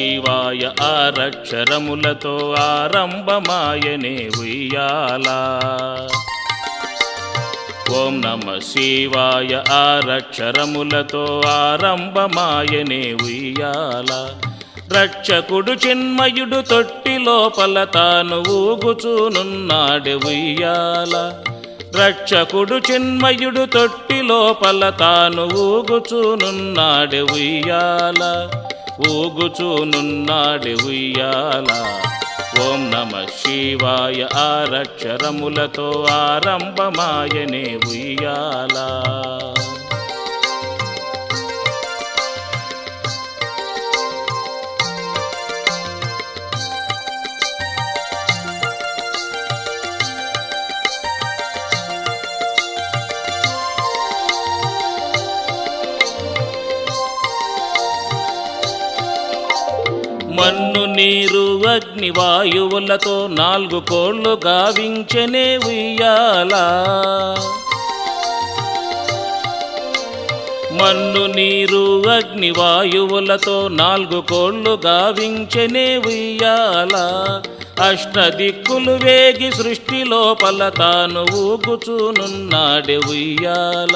శివాయ ఆరక్షరములతో ఆరంభమాయనే ఉయ్యాల. ఓం నమ శివాయ ఆరక్షరములతో ఆరంభమాయనే ఉయ్యాల. రక్షకుడు చిన్మయుడు తొట్టి లోపల తాను ఊగుచూనున్నాడు ఉయ్యాల. రక్షకుడు చిన్మయుడు తొట్టి లోపల తాను ఊగుచూనున్నాడు ఉయ్యాల. ఊగుచూనున్నాడు ఉయ్యాల. ఓం నమ శివాయ ఆరక్షరములతో ఆరంభమాయనే ఉయ్యాల. మన్ను నీరు అగ్ని వాయువులతో 4 కోళ్ళు గావించెనే ఉయ్యాల. మన్ను నీరు అగ్ని వాయువులతో 4 కోళ్ళు గావించెనే ఉయ్యాల. అష్టదిక్కులు వేగి సృష్టి లోపల తాను ఊగుచూనున్నాడు ఉయ్యాల.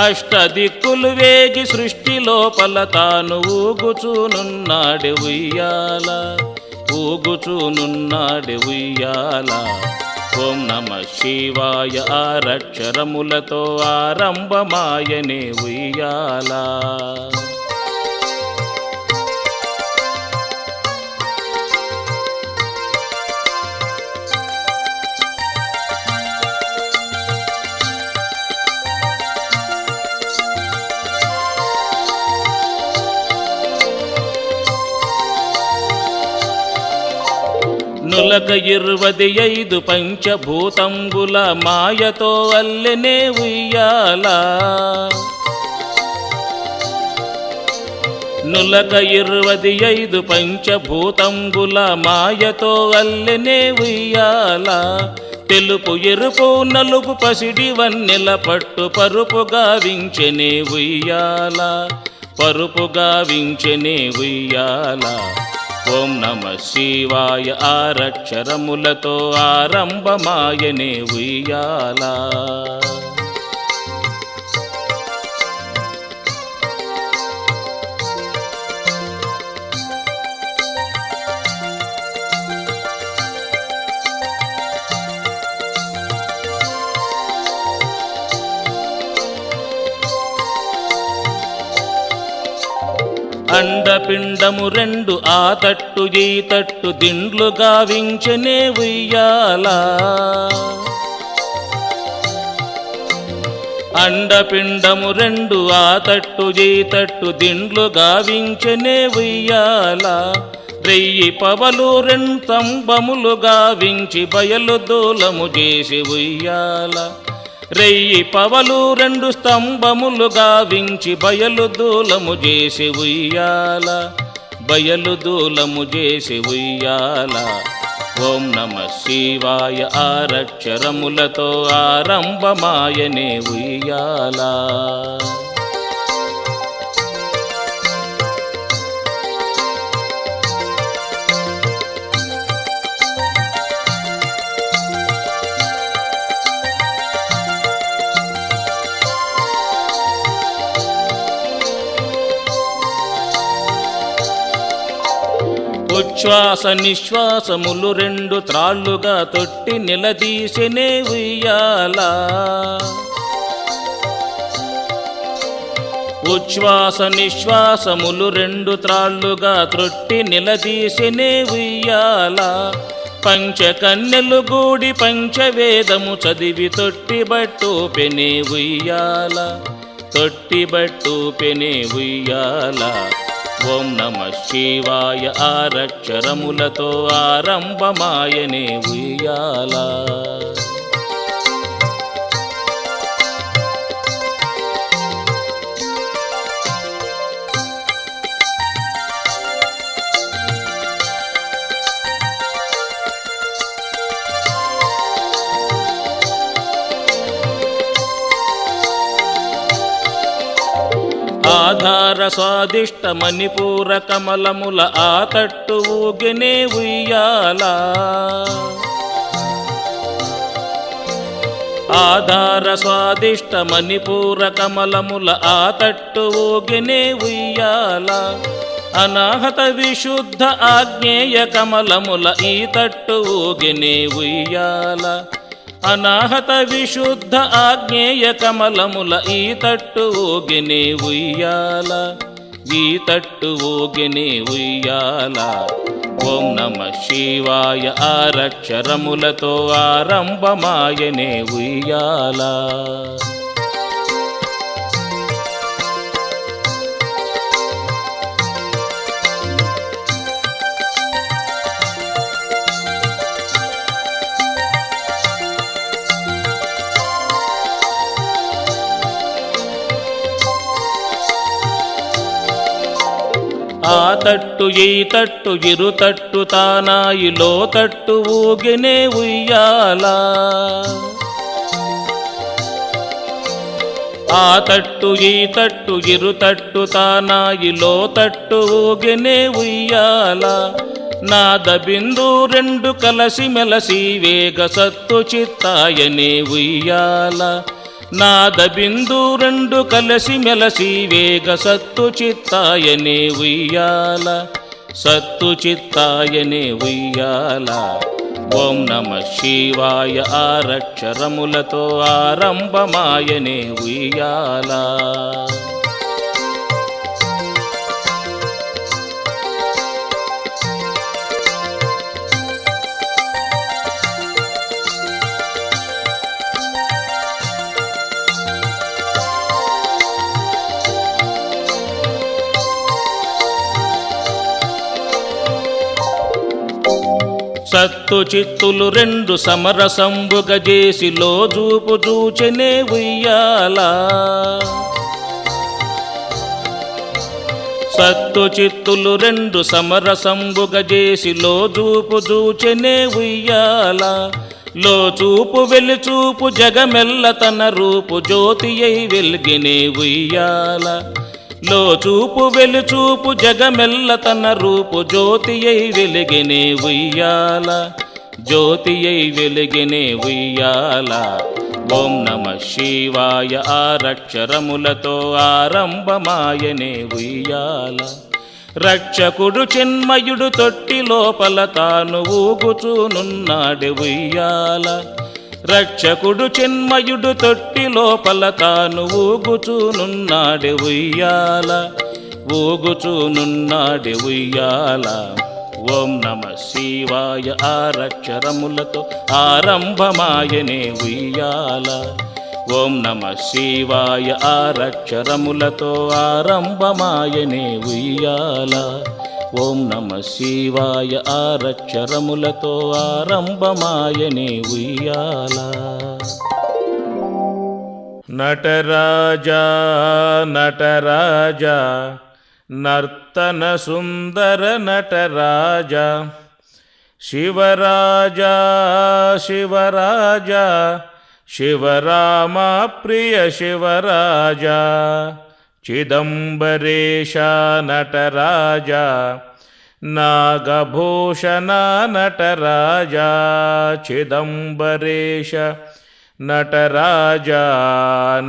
అష్టదిక్కులు వేగి సృష్టి లోపల తాను ఊగుచూనున్నాడు ఉయ్యాల. ఊగుచూనున్నాడు ఉయ్యాల. ఓం నమ శివాయ ఆరక్షరములతో ఆరంభమాయనే ఉయ్యాల. నులక 25 పంచభూతంబుల మాయతో అల్లెనే ఉయ్యాల. నులక 25 పంచభూతంబుల మాయతో అల్లెనే ఉయ్యాల. తెలుపు ఎరుపు నలుపు పసిడి వన్నెల పట్టు పరుపుగా వించెనే ఉయ్యాల. పరుపుగా వించెనే ఉయ్యాల. ఓం నమ శివాయ ఆరక్షరములతో ఆరంభమాయనే ఉయ్యాల. అండపిండము 2 ఆ తట్టు ఈ తట్టు దిండ్లుగా వించెనే ఉయ్యాల. అండపిండము 2 ఆ తట్టు ఈ తట్టు దిండ్లుగా వించెనే ఉయ్యాల. 1000 పవలు 2 స్తంభములుగా వించి బయలు దూలము చేసి ఉయ్యాల. 1000 పవలు 2 స్తంభములుగా వించి బయలు దూలము చేసి ఉయ్యాల. బయలు దూలము చేసి ఉయ్యాల. ఓం నమ శివాయ ఆరక్షరములతో ఆరంభమాయనే ఉయ్యాల. ఉచ్ఛ్వాస నిశ్వాసములు 2 త్రాళ్ళుగా తొట్టి నిలదీసెనే ఉయ్యాల. ఉచ్ఛ్వాస నిశ్వాసములు 2 త్రాళ్ళుగా తొట్టి నిలదీసెనే ఉయ్యాల. పంచకన్యలు గూడి పంచవేదము చదివి తొట్టిబట్టు పెనే ఉయ్యాల. తొట్టిబట్టు పెనే ఉయ్యాల. ఓం నమ శివాయ ఆరక్షరములతో ఆరంభమాయనే ఉయ్యాల. ఆధార స్వాదిష్ట మణిపూర కమలముల ఆ తట్టు ఊగెనే ఉయ్యాల ఆధార స్వాదిష్ట మణిపూర కమలముల ఆ తట్టు ఊగెనే ఉయ్యాల అనాహత విశుద్ధ ఆగ్నేయ కమలముల ఈ తట్టు ఊగెనే ఉయ్యాల అనాహత విశుద్ధ ఆగ్నేయ కమలముల ఈ తట్టు ఊగెనే ఉయ్యాల ఈ తట్టు ఊగెనే ఉయ్యాల ఓం నమః శివాయ ఆరక్షరములతో ఆరంభమాయనే ఉయ్యాల ఆ తట్టు ఈ తట్టు ఇరు తట్టు తానాయిలో తట్టు ఊగెనే ఉయ్యాల ఆ తట్టు ఈ తట్టు ఇరు తట్టు తానాయిలో తట్టు ఊగెనే ఉయ్యాల నాద బిందు రెండు కలసి మెలసి వేగ సత్తు చిత్తాయనే ఉయ్యాల నాద బిందు రెండు కలసి మెలసి వేగ సత్తు చిత్తాయనే ఉయ్యాల సత్తు చిత్తాయనే ఉయ్యాల ఓం నమః శివాయ ఆరక్షరములతో ఆరంభమాయనే ఉయ్యాల సత్తు చిత్తులు రెండు సమరసంబుగ చేసి లోజూపు చూచెనే ఉయ్యాల సత్తు చిత్తులు రెండు సమరసంబుగ చేసి లోజూపు చూచెనే ఉయ్యాల లోచూపు వెలిచూపు జగమెల్ల తన రూపు జ్యోతి అయి వెలిగినే ఉయ్యాల లోచూపు వెలుచూపు జగమెల్ల తన రూపు జ్యోతి అయి వెలిగినే ఉయ్యాల జ్యోతి అయి వెలిగినే ఉయ్యాల ఓం నమః శివాయ ఆరక్షరములతో ఆరంభమాయనే ఉయ్యాల రక్షకుడు చిన్మయుడు తొట్టి లోపల తాను ఊగుచూనున్నాడు ఉయ్యాల రక్షకుడు చిన్మయుడు తొట్టి లోపల తాను ఊగుచూనున్నాడు ఉయ్యాల ఊగుచూనున్నాడు ఉయ్యాల ఓం నమః శివాయ ఆరక్షరములతో ఆరంభమాయనే ఉయ్యాల ఓం నమః శివాయ ఆరక్షరములతో ఆరంభమాయనే ఉయ్యాల ఓం నమః శివాయ ఆరక్షరములతో ఆరంభమాయనే ఉయ్యాల నటరాజా నటరాజా నర్తన సుందర నటరాజా శివరాజా శివరాజా శివరామ ప్రియ శివరాజా చిదంబరేశ నటరాజా నాగభూషణ నటరాజా చిదంబరేశ నటరాజా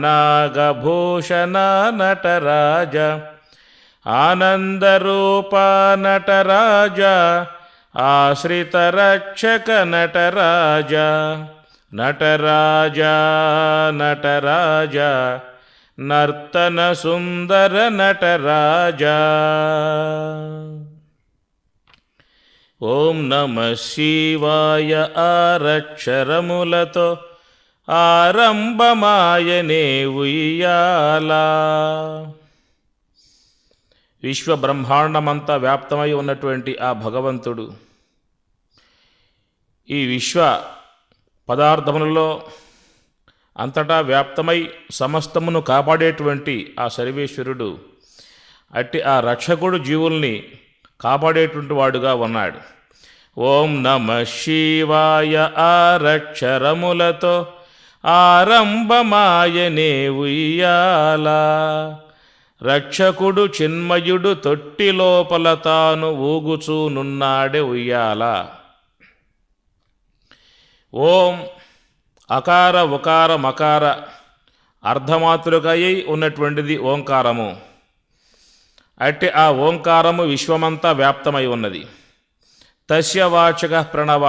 నాగభూషణ నటరాజా ఆనందరూప నటరాజా ఆశ్రితరక్షక నటరాజా నటరాజా నటరాజా నర్తన సుందర నటరాజా ఓం నమః శివాయ ఆరక్షరములతో ఆరంభమాయనే ఉయ్యాల విశ్వబ్రహ్మాండమంతా వ్యాప్తమై ఉన్నటువంటి ఆ భగవంతుడు ఈ విశ్వ పదార్థములలో అంతటా వ్యాప్తమై సమస్తమును కాపాడేటువంటి ఆ సర్వేశ్వరుడు అట్టి ఆ రక్షకుడు జీవుల్ని కాపాడేటువంటి వాడుగా ఉన్నాడు. ఓం నమః శివాయ ఆరక్షరములతో ఆరంభమాయనే ఉయ్యాల రక్షకుడు చిన్మయుడు తొట్టి లోపల తాను ఊగుచూనున్నాడే ఉయ్యాల. ఓం అకార ఉకార మకార అర్ధమాతృకయ్యి ఉన్నటువంటిది ఓంకారము. అట్టి ఆ ఓంకారము విశ్వమంతా వ్యాప్తమై ఉన్నది. తస్య వాచక ప్రణవ,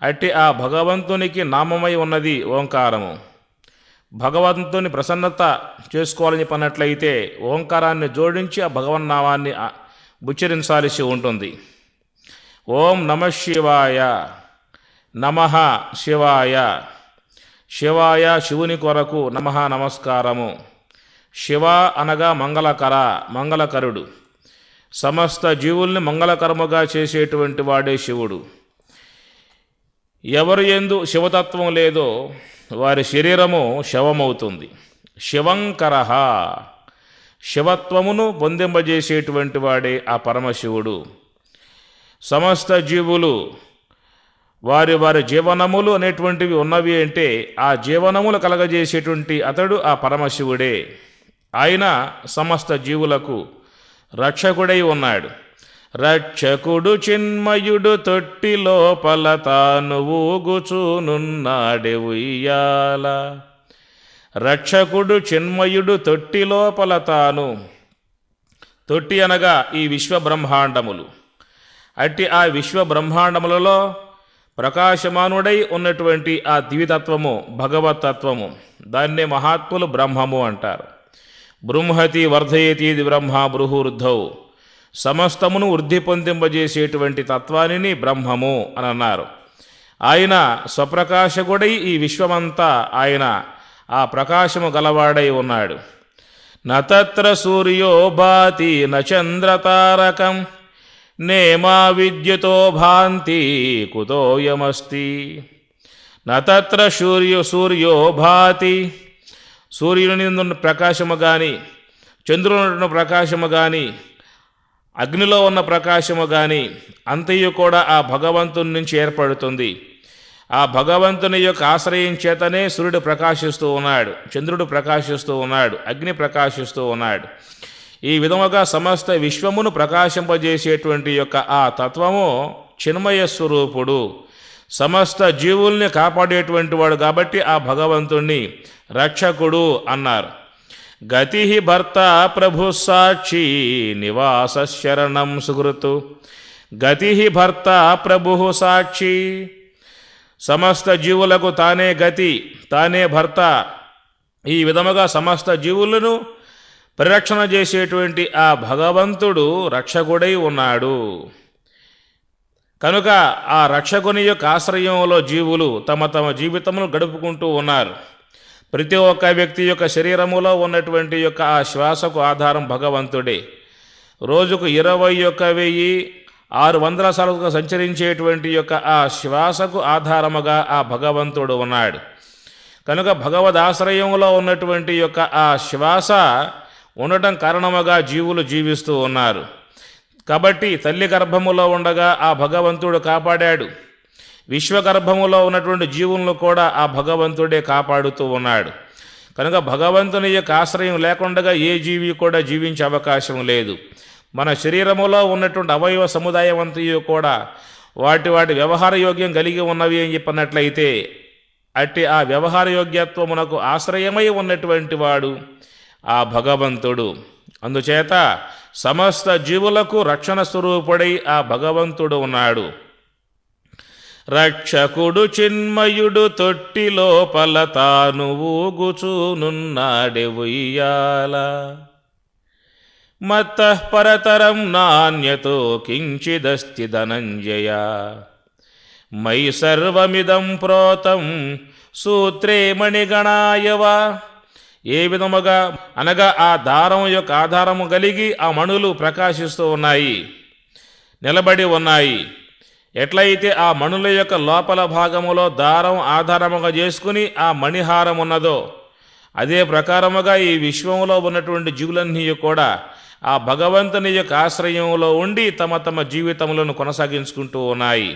అట్టి ఆ భగవంతునికి నామమై ఉన్నది ఓంకారము. భగవంతుని ప్రసన్నత చేసుకోవాలని చెప్పినట్లయితే ఓంకారాన్ని జోడించి ఆ భగవన్నామాన్ని ఉచ్చరించాల్సి ఉంటుంది. ఓం నమ శివాయ, నమః శివాయ, శివాయ శివుని కొరకు నమః నమస్కారము. శివ అనగా మంగళకర, మంగళకరుడు. సమస్త జీవుల్ని మంగళకరముగా చేసేటువంటి వాడే శివుడు. ఎవరు యందు శివతత్వం లేదో వారి శరీరము శవమవుతుంది. శివంకర, శివత్వమును పొందింపజేసేటువంటి వాడే ఆ పరమశివుడు. సమస్త జీవులు వారి వారి జీవనములు అనేటువంటివి ఉన్నవి అంటే ఆ జీవనములు కలగజేసేటువంటి అతడు ఆ పరమశివుడే. ఆయన సమస్త జీవులకు రక్షకుడై ఉన్నాడు. రక్షకుడు చిన్మయుడు తొట్టి లోపల తాను ఊగుచూనున్నాడే ఉయ్యాల. రక్షకుడు చిన్మయుడు తొట్టి లోపల తాను, తొట్టి అనగా ఈ విశ్వబ్రహ్మాండములు. అట్టి ఆ విశ్వబ్రహ్మాండములలో ప్రకాశమానుడై ఉన్నటువంటి ఆ దివితత్వము భగవతత్వము, దాన్నే మహాత్ములు బ్రహ్మము అంటారు. బృంహతి వర్ధయతి బ్రహ్మ బృహూర్ధౌ, సమస్తమును వృద్ధి పొందింపజేసేటువంటి తత్వానిని బ్రహ్మము అని అన్నారు. ఆయన స్వప్రకాశకుడై ఈ విశ్వమంతా ఆయన ఆ ప్రకాశము గలవాడై ఉన్నాడు. నతత్ర సూర్యో భాతి నచంద్రతారకం నేమా విద్యుతో భాంతి కుతోయమస్తి. నతత్ర సూర్యో భాతి, సూర్యుని ఉన్న ప్రకాశము కానీ, చంద్రుని ఉన్న ప్రకాశము కానీ, అగ్నిలో ఉన్న ప్రకాశము కానీ అంతయు కూడా ఆ భగవంతుని నుంచి ఏర్పడుతుంది. ఆ భగవంతుని యొక్క ఆశ్రయం చేతనే సూర్యుడు ప్రకాశిస్తూ ఉన్నాడు, చంద్రుడు ప్రకాశిస్తూ ఉన్నాడు, అగ్ని ప్రకాశిస్తూ ఉన్నాడు. ఈ విధముగా సమస్త విశ్వమును ప్రకాశింపజేసేటువంటి యొక్క ఆ తత్వము చిన్మయ స్వరూపుడు, సమస్త జీవుల్ని కాపాడేటువంటి వాడు. కాబట్టి ఆ భగవంతుణ్ణి రక్షకుడు అన్నారు. గతి భర్త ప్రభు సాక్షి నివాస శరణం సుహృతు. గతి భర్త ప్రభు సాక్షి, సమస్త జీవులకు తానే గతి, తానే భర్త. ఈ విధముగా సమస్త జీవులను పరిరక్షణ చేసేటువంటి ఆ భగవంతుడు రక్షకుడై ఉన్నాడు. కనుక ఆ రక్షకుని యొక్క ఆశ్రయంలో జీవులు తమ తమ జీవితమును గడుపుకుంటూ ఉన్నారు. ప్రతి ఒక్క వ్యక్తి యొక్క శరీరములో ఉన్నటువంటి యొక్క ఆ శ్వాసకు ఆధారం భగవంతుడే. రోజుకు 21,600 సార్లు సంచరించేటువంటి యొక్క ఆ శ్వాసకు ఆధారముగా ఆ భగవంతుడు ఉన్నాడు. కనుక భగవద్ ఆశ్రయంలో ఉన్నటువంటి యొక్క ఆ శ్వాస ఉండటం కారణముగా జీవులు జీవిస్తూ ఉన్నారు. కాబట్టి తల్లి గర్భములో ఉండగా ఆ భగవంతుడు కాపాడాడు. విశ్వగర్భములో ఉన్నటువంటి జీవులను కూడా ఆ భగవంతుడే కాపాడుతూ ఉన్నాడు. కనుక భగవంతుని యొక్క ఆశ్రయం లేకుండా ఏ జీవి కూడా జీవించే అవకాశం లేదు. మన శరీరములో ఉన్నటువంటి అవయవ సముదాయం అంతయు కూడా వాటి వాటి వ్యవహార యోగ్యం కలిగి ఉన్నవి అని చెప్పినట్లయితే అట్టి ఆ వ్యవహార యోగ్యత్వమునకు ఆశ్రయమై ఉన్నటువంటి వాడు ఆ భగవంతుడు. అందుచేత సమస్త జీవులకు రక్షణ స్వరూపుడై ఆ భగవంతుడు ఉన్నాడు. రక్షకుడు చిన్మయుడు తొట్టి లోపల తాను ఊగుచూనున్నాడే ఉయ్యాల. మత్తః పరతరం నాన్యతో కించిదస్తి ధనంజయ. మయి సర్వమిదం ప్రోతం సూత్రే మణిగణాయవా. ఏ విధముగా అనగా ఆ దారం యొక్క ఆధారము కలిగి ఆ మణులు ప్రకాశిస్తూ ఉన్నాయి, నిలబడి ఉన్నాయి. ఎట్లయితే ఆ మణుల యొక్క లోపల భాగములో దారం ఆధారముగా చేసుకుని ఆ మణిహారం ఉన్నదో అదే ప్రకారముగా ఈ విశ్వంలో ఉన్నటువంటి జీవులన్నీ కూడా ఆ భగవంతుని యొక్క ఆశ్రయంలో ఉండి తమ తమ జీవితములను కొనసాగించుకుంటూ ఉన్నాయి.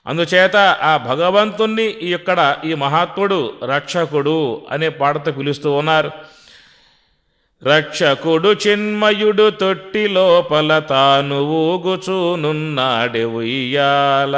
అందుచేత ఆ భగవంతుణ్ణి ఇక్కడ ఈ మహాత్ముడు రక్షకుడు అనే పాటతో పిలుస్తూ ఉన్నారు. రక్షకుడు చిన్మయుడు తొట్టి లోపల తాను ఊగుచూనున్నాడే ఉయ్యాల.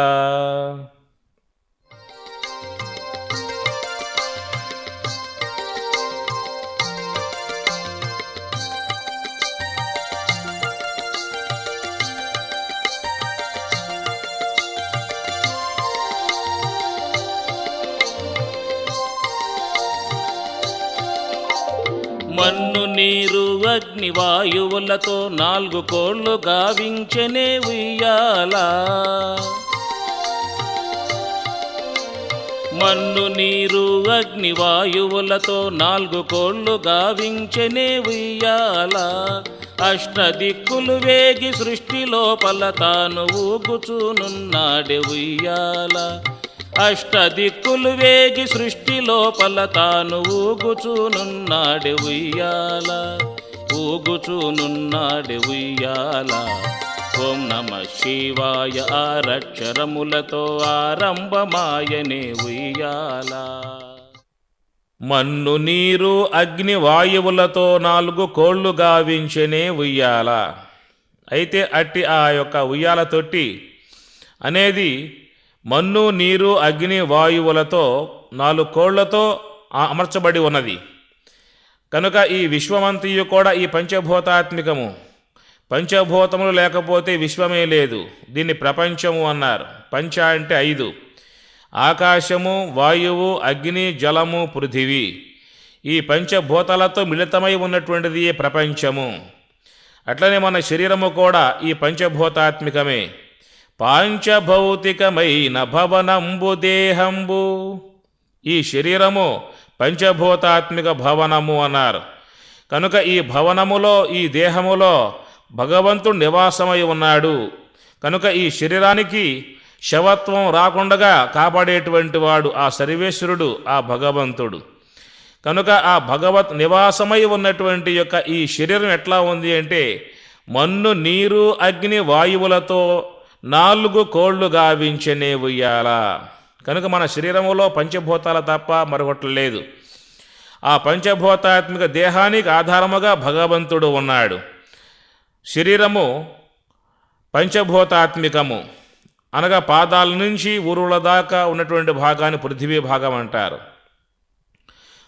మన్ను నీరు అగ్ని వాయువులతో 4 కోళ్ళు గావించెనే ఉయ్యాల. మన్ను నీరు అగ్ని వాయువులతో 4 కోళ్ళు గావించెనే ఉయ్యాల. అష్టదిక్కులు వేగి సృష్టి లోపల తాను ఊగుచూనున్నాడే ఉయ్యాల. అష్టదిక్కులు వేగి సృష్టి లోపల తాను ఊగుచూనున్నాడే ఉయ్యాల. ఊగుచూనున్నాడే ఉయ్యాల. ఓం నమ శివాయ ఆరక్షరములతో ఆరంభమాయనే ఉయ్యాల. మన్ను నీరు అగ్ని వాయువులతో 4 కోళ్ళు గావించెనే ఉయ్యాల. అయితే అట్టి ఆ యొక్క ఉయ్యాల తొట్టి అనేది మన్ను నీరు అగ్ని వాయువులతో 4 కోళ్లతో అమర్చబడి ఉన్నది కనుక ఈ విశ్వమంతయు కూడా ఈ పంచభూతాత్మికము. పంచభూతములు లేకపోతే విశ్వమే లేదు. దీన్ని ప్రపంచము అన్నారు. పంచ అంటే 5: ఆకాశము, వాయువు, అగ్ని, జలము, పృథివీ. ఈ పంచభూతాలతో మిళితమై ఉన్నటువంటిది ప్రపంచము. అట్లనే మన శరీరము కూడా ఈ పంచభూతాత్మికమే. పాంచభౌతికమైన భవనంబు దేహంబు. ఈ శరీరము పంచభూతాత్మిక భవనము అన్నారు. కనుక ఈ భవనములో, ఈ దేహములో భగవంతుడు నివాసమై ఉన్నాడు. కనుక ఈ శరీరానికి శవత్వం రాకుండా కాపాడేటువంటి వాడు ఆ సర్వేశ్వరుడు, ఆ భగవంతుడు. కనుక ఆ భగవత్ నివాసమై ఉన్నటువంటి యొక్క ఈ శరీరం ఎట్లా ఉంది అంటే మన్ను నీరు అగ్ని వాయువులతో 4 కోళ్ళు గావించెనే ఉయ్యాల. కనుక మన శరీరములో పంచభూతాల తప్ప మరొకటి లేదు. ఆ పంచభూతాత్మిక దేహానికి ఆధారముగా భగవంతుడు ఉన్నాడు. శరీరము పంచభూతాత్మికము అనగా పాదాల నుంచి ఊరువుల దాకా ఉన్నటువంటి భాగాన్ని పృథివీ భాగం అంటారు.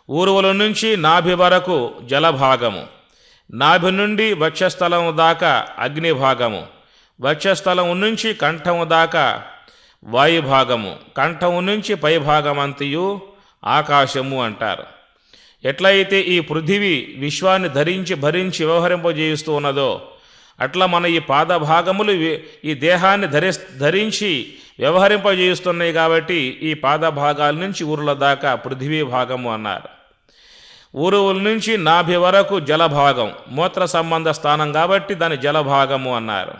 ఊరువుల నుంచి నాభి వరకు జలభాగము, నాభి నుండి వక్షస్థలము దాకా అగ్ని భాగము, వక్షస్థలము నుంచి కంఠము దాకా వాయుభాగము, కంఠము నుంచి పైభాగమంతయు ఆకాశము అంటారు. ఎట్లయితే ఈ పృథివీ విశ్వాన్ని భరించి వ్యవహరింపజేస్తూ ఉన్నదో అట్లా మన ఈ పాదభాగములు ఈ దేహాన్ని ధరించి వ్యవహరింపజేస్తున్నాయి. కాబట్టి ఈ పాదభాగాల నుంచి ఊరుల దాకా పృథివీ భాగము అన్నారు. ఊరువుల నుంచి నాభి వరకు జలభాగం, మూత్ర సంబంధ స్థానం కాబట్టి దాని జలభాగము అన్నారు.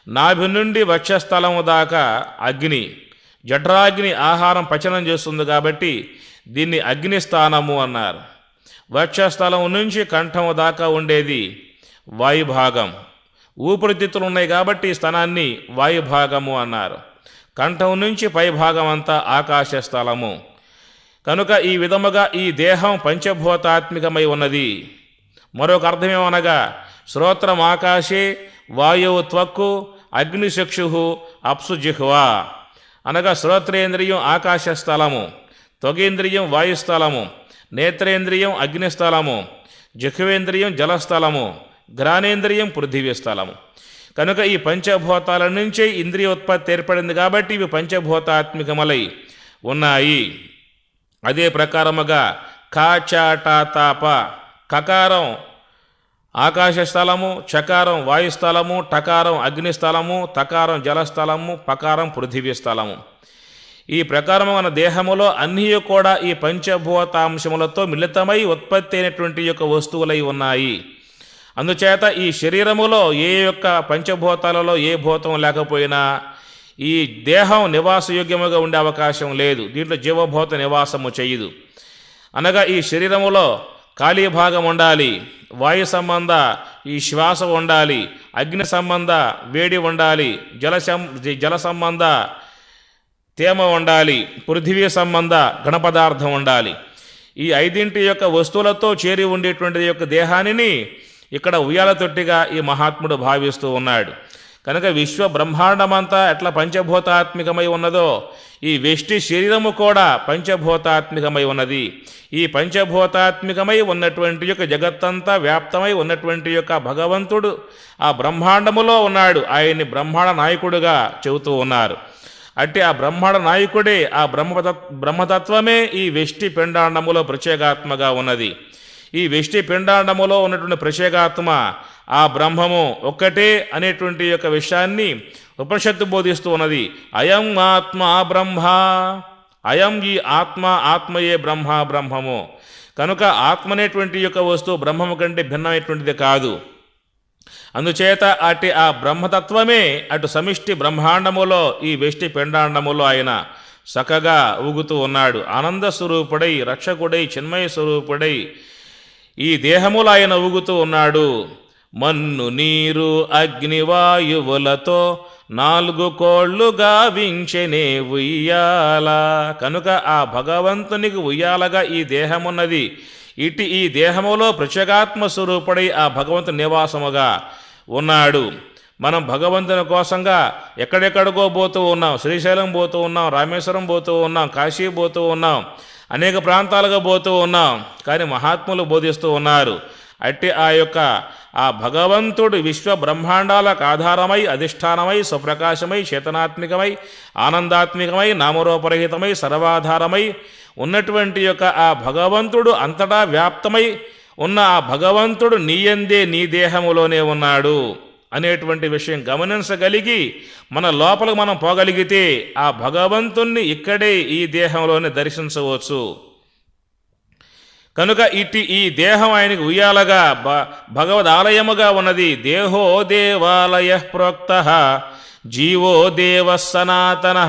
నాభి నుండి వక్షస్థలము దాకా అగ్ని, జఠరాగ్ని ఆహారం పచనం చేస్తుంది కాబట్టి దీన్ని అగ్నిస్థానము అన్నారు. వక్షస్థలం నుంచి కంఠము దాకా ఉండేది వాయుభాగం. ఊపిరితిత్తులు ఉన్నాయి కాబట్టి ఈ స్థానాన్ని వాయుభాగము అన్నారు. కంఠం నుంచి పైభాగం అంతా ఆకాశ స్థలము. కనుక ఈ విధముగా ఈ దేహం పంచభూతాత్మికమై ఉన్నది. మరొక అర్థమేమనగా శ్రోత్రం ఆకాశే, వాయువు త్వక్కు, అగ్నిచక్షు అప్సు జిహ్వా అనగా శ్రోత్రేంద్రియం ఆకాశ స్థలము, త్వగేంద్రియం వాయుస్థలము, నేత్రేంద్రియం అగ్నిస్థలము, జిహ్వేంద్రియం జలస్థలము, ఘ్రాణేంద్రియం పృథివీ స్థలము. కనుక ఈ పంచభూతాల నుంచే ఇంద్రియ ఉత్పత్తి ఏర్పడింది కాబట్టి ఇవి పంచభూతాత్మికములై ఉన్నాయి. అదే ప్రకారముగా కాచాటాతాప కకారం ఆకాశ స్థలము, చకారం వాయుస్థలము, టకారం అగ్నిస్థలము, తకారం జలస్థలము, పకారం పృథివీ స్థలము. ఈ ప్రకారము మన దేహములో అన్నీ కూడా ఈ పంచభూతాంశములతో మిళితమై ఉత్పత్తి అయినటువంటి యొక్క వస్తువులై ఉన్నాయి. అందుచేత ఈ శరీరములో ఏ యొక్క పంచభూతాలలో ఏ భూతం లేకపోయినా ఈ దేహం నివాసయోగ్యముగా ఉండే అవకాశం లేదు. దీంట్లో జీవభూత నివాసము చేయదు. అనగా ఈ శరీరములో ఖాళీ భాగం ఉండాలి, వాయు సంబంధ ఈ శ్వాస ఉండాలి, అగ్ని సంబంధ వేడి ఉండాలి, జల సంబంధ తేమ ఉండాలి, పృథివీ సంబంధ ఘనపదార్థం ఉండాలి. ఈ ఐదింటి యొక్క వస్తువులతో చేరి ఉండేటువంటి యొక్క దేహాన్ని ఇక్కడ ఉయ్యాల తొట్టిగా ఈ మహాత్ముడు భావిస్తూ ఉన్నాడు. కనుక విశ్వ బ్రహ్మాండమంతా ఎట్లా పంచభూతాత్మికమై ఉన్నదో ఈ వెష్టి శరీరము కూడా పంచభూతాత్మికమై ఉన్నది. ఈ పంచభూతాత్మికమై ఉన్నటువంటి యొక్క జగత్తంతా వ్యాప్తమై ఉన్నటువంటి యొక్క భగవంతుడు ఆ బ్రహ్మాండములో ఉన్నాడు. ఆయన్ని బ్రహ్మాండ నాయకుడుగా చెబుతూ ఉన్నారు. అట్టి ఆ బ్రహ్మాండ నాయకుడే ఆ బ్రహ్మతత్వమే ఈ వెష్టి పిండాండములో ప్రత్యేగాత్మగా ఉన్నది. ఈ వెష్టి పిండాండములో ఉన్నటువంటి ప్రత్యేగాత్మ ఆ బ్రహ్మము ఒక్కటే అనేటువంటి యొక్క విషయాన్ని ఉపనిషత్తు బోధిస్తూ ఉన్నది. అయం ఆత్మ బ్రహ్మ, అయం ఈ ఆత్మ, ఆత్మయే బ్రహ్మము. కనుక ఆత్మ అనేటువంటి యొక్క వస్తువు బ్రహ్మము కంటే భిన్నమైనటువంటిది కాదు. అందుచేత అటు ఆ బ్రహ్మతత్వమే అటు సమిష్టి బ్రహ్మాండములో ఈ వెష్టి పిండాండములో ఆయన చక్కగా ఊగుతూ ఉన్నాడు. ఆనంద స్వరూపుడై, రక్షకుడై, చిన్మయ స్వరూపుడై ఈ దేహములో ఆయన ఊగుతూ ఉన్నాడు. మన్ను నీరు అగ్నివాయువులతో 4 కోళ్లుగా వించెనే ఉయ్యాల. కనుక ఆ భగవంతునికి ఉయ్యాలగా ఈ దేహమున్నది. ఇటు ఈ దేహములో ప్రత్యేగాత్మ స్వరూపుడై ఆ భగవంతు నివాసముగా ఉన్నాడు. మనం భగవంతుని కోసంగా ఎక్కడెక్కడికో పోతూ ఉన్నాం. శ్రీశైలం పోతూ ఉన్నాం, రామేశ్వరం పోతూ ఉన్నాం, కాశీ పోతూ ఉన్నాం, అనేక ప్రాంతాలుగా పోతూ ఉన్నాం. కానీ మహాత్ములు బోధిస్తూ ఉన్నారు అట్టి ఆ భగవంతుడు విశ్వ బ్రహ్మాండాలకు ఆధారమై, అధిష్టానమై, స్వప్రకాశమై, చేతనాత్మికమై, ఆనందాత్మికమై, నామరూపరహితమై, సర్వాధారమై ఉన్నటువంటి యొక్క ఆ భగవంతుడు అంతటా వ్యాప్తమై ఉన్న ఆ భగవంతుడు నీయందే నీ దేహములోనే ఉన్నాడు అనేటువంటి విషయం గమనించగలిగి మన లోపలకు మనం పోగలిగితే ఆ భగవంతుణ్ణి ఇక్కడే ఈ దేహంలోనే దర్శించవచ్చు. కనుక ఈ దేహం ఆయనకు ఉయ్యాలగా భగవద్ ఆలయముగా ఉన్నది. దేహో దేవాలయ ప్రోక్త జీవో దేవ సనాతన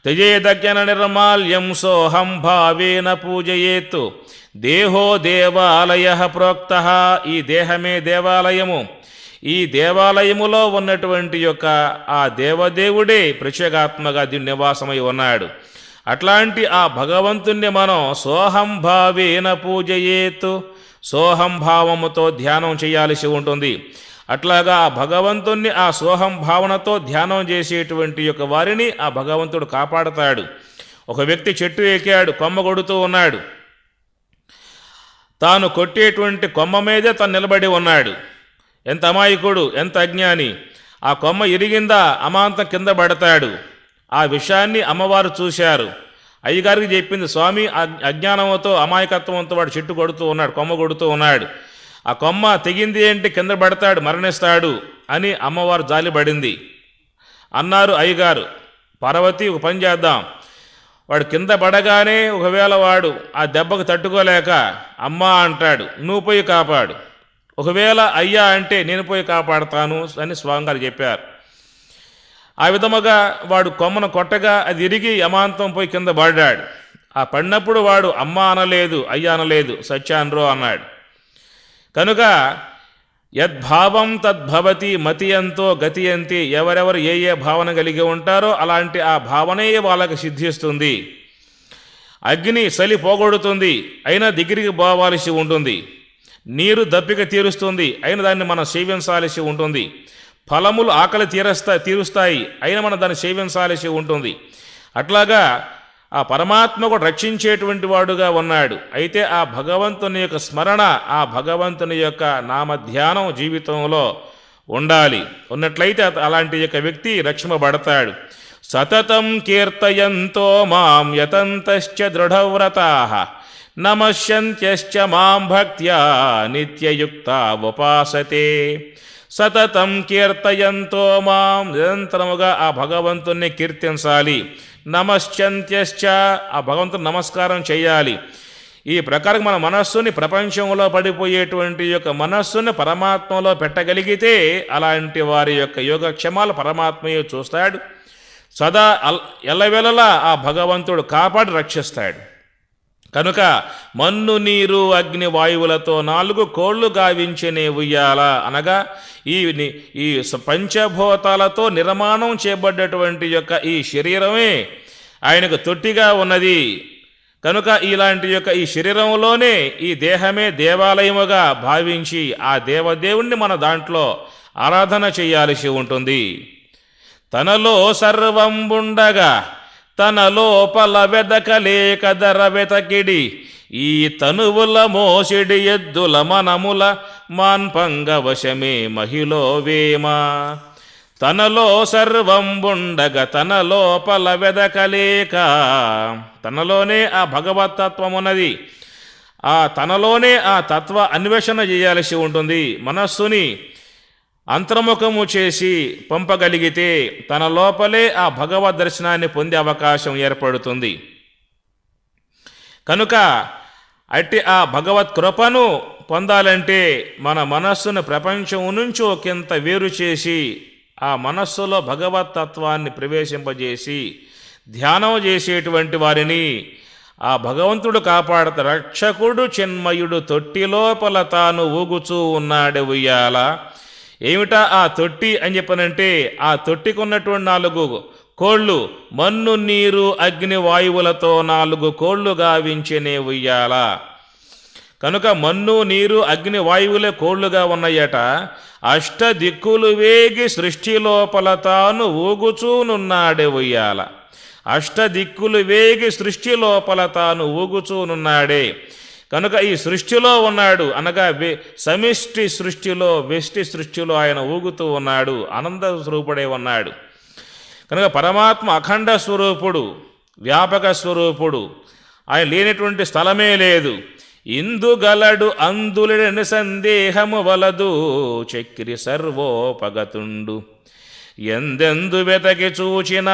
త్యజేదజ్ఞన నిర్మాల్యం సోహం భావేన పూజయేత్. దేహో దేవాలయ ప్రోక్త, ఈ దేహమే దేవాలయము. ఈ దేవాలయములో ఉన్నటువంటి యొక్క ఆ దేవదేవుడే ప్రత్యేగాత్మగా దీని నివాసమై ఉన్నాడు. అట్లాంటి ఆ భగవంతుణ్ణి మనం సోహంభావేన పూజయేత్, సోహంభావముతో ధ్యానం చేయాల్సి ఉంటుంది. అట్లాగా ఆ భగవంతుణ్ణి ఆ సోహంభావనతో ధ్యానం చేసేటువంటి యొక్క వారిని ఆ భగవంతుడు కాపాడతాడు. ఒక వ్యక్తి చెట్టు ఎక్కాడు, కొమ్మ కొడుతూ ఉన్నాడు. తాను కొట్టేటువంటి కొమ్మ మీదే తను నిలబడి ఉన్నాడు. ఎంత అమాయకుడు, ఎంత అజ్ఞాని. ఆ కొమ్మ ఇరిగిందా అమాంతం కింద పడతాడు. ఆ విషయాన్ని అమ్మవారు చూశారు. అయ్యగారికి చెప్పింది, స్వామి అజ్ఞానంతో అమాయకత్వంతో వాడు చెట్టు కొడుతూ ఉన్నాడు, కొమ్మ కొడుతూ ఉన్నాడు. ఆ కొమ్మ తెగింది ఏంటి, కింద పడతాడు, మరణిస్తాడు అని అమ్మవారు జాలిపడింది. అన్నారు అయ్యగారు, పార్వతి ఒక పని చేద్దాం, వాడు కింద పడగానే ఒకవేళ వాడు ఆ దెబ్బకు తట్టుకోలేక అమ్మా అంటాడు, నువ్వు పోయి కాపాడు. ఒకవేళ అయ్యా అంటే నేను పోయి కాపాడుతాను అని స్వామిగారు చెప్పారు. ఆ విధముగా వాడు కొమ్మను కొట్టగా అది ఇరిగి యమాంతం పోయి కింద పడ్డాడు. ఆ పడినప్పుడు వాడు అమ్మ అనలేదు, అయ్యా అనలేదు, సత్యాన్రో అన్నాడు. కనుక యద్భావం తద్భవతి మతియంతో గతియంతి. ఎవరెవరు ఏ ఏ భావన కలిగి ఉంటారో అలాంటి ఆ భావనే వాళ్ళకి సిద్ధిస్తుంది. అగ్ని చలి పోగొడుతుంది, అయినా దగ్గరికి పోవాల్సి ఉంటుంది. నీరు దప్పిక తీరుస్తుంది, అయినా దాన్ని మనం సేవించాల్సి ఉంటుంది. ఫలములు ఆకలి తీరుస్తాయి, అయినా మనం దాన్ని సేవించాల్సి ఉంటుంది. అట్లాగా ఆ పరమాత్మ కూడా రక్షించేటువంటి వాడుగా ఉన్నాడు. అయితే ఆ భగవంతుని యొక్క స్మరణ, ఆ భగవంతుని యొక్క నామధ్యానం జీవితంలో ఉండాలి. ఉన్నట్లయితే అలాంటి యొక్క వ్యక్తి రక్షింపబడతాడు. సతతం కీర్తయంతో మాం యతంతశ్చ దృఢవ్రతాః నమస్యంత్యశ్చ మాం భక్త్యా నిత్యయుక్తా ఉపాసతే. సతతం కీర్తయంతో మాం, నిరంతరముగా ఆ భగవంతుణ్ణి కీర్తించాలి. నమస్యంత్యశ్చ, ఆ భగవంతుని నమస్కారం చేయాలి. ఈ ప్రకారం మన మనస్సుని ప్రపంచంలో పడిపోయేటువంటి యొక్క మనస్సుని పరమాత్మలో పెట్టగలిగితే అలాంటి వారి యొక్క యోగక్షేమాలు పరమాత్మయే చూస్తాడు. సదా ఎల్లవేళలా ఆ భగవంతుడు కాపాడి రక్షిస్తాడు. కనుక మన్ను నీరు అగ్ని వాయువులతో 4 కోళ్లు గావించనే ఉయ్యాల అనగా ఈ పంచభూతాలతో నిర్మాణం చేయబడ్డటువంటి యొక్క ఈ శరీరమే ఆయనకు తొట్టిగా ఉన్నది. కనుక ఇలాంటి యొక్క ఈ శరీరంలోనే ఈ దేహమే దేవాలయముగా భావించి ఆ దేవదేవుణ్ణి మన దాంట్లో ఆరాధన చేయాల్సి ఉంటుంది. తనలో సర్వంబుండగా తన లోపల వెదకలేక ధర వెతకిడి ఈ తనువుల మోసిడి ఎద్దుల మనముల మాన్పంగవశమే మహిలో వేమ. తనలో సర్వంబుండగా తన లోపల వెదకలేక, తనలోనే ఆ భగవత్తత్వమున్నది, ఆ తనలోనే ఆ తత్వ అన్వేషణ చేయాల్సి ఉంటుంది. మనస్సుని అంతర్ముఖము చేసి పంపగలిగితే తన లోపలే ఆ భగవద్ దర్శనాన్ని పొందే అవకాశం ఏర్పడుతుంది. కనుక అట్టి ఆ భగవత్ కృపను పొందాలంటే మన మనస్సును ప్రపంచం నుంచి ఒకంత వేరు చేసి ఆ మనస్సులో భగవతత్వాన్ని ప్రవేశింపజేసి ధ్యానం చేసేటువంటి వారిని ఆ భగవంతుడు కాపాడత. రక్షకుడు చిన్మయుడు తొట్టి లోపల తాను ఊగుచూ ఉన్నాడు ఉయ్యాల. ఏమిటా ఆ తొట్టి అని చెప్పనంటే ఆ తొట్టికి ఉన్నటువంటి 4 కోళ్ళు మన్ను నీరు అగ్ని వాయువులతో 4 కోళ్ళు గావించనే ఉయ్యాల. కనుక మన్ను నీరు అగ్ని వాయువులే కోళ్ళుగా ఉన్నాయట. అష్టదిక్కులు వేగి సృష్టి లోపల తాను ఊగుచూనున్నాడే ఉయ్యాల. అష్టదిక్కులు వేగి సృష్టి లోపల తాను ఊగుచూనున్నాడే. కనుక ఈ సృష్టిలో ఉన్నాడు అనగా సమిష్టి సృష్టిలో వెష్టి సృష్టిలో ఆయన ఊగుతూ ఉన్నాడు, ఆనంద స్వరూపుడే ఉన్నాడు. కనుక పరమాత్మ అఖండ స్వరూపుడు, వ్యాపక స్వరూపుడు, ఆయన లేనటువంటి స్థలమే లేదు. ఇందుగలడు అందులెడని సందేహము వలదు చక్రి సర్వోపగతుండు ఎందెందు వెతకి చూచిన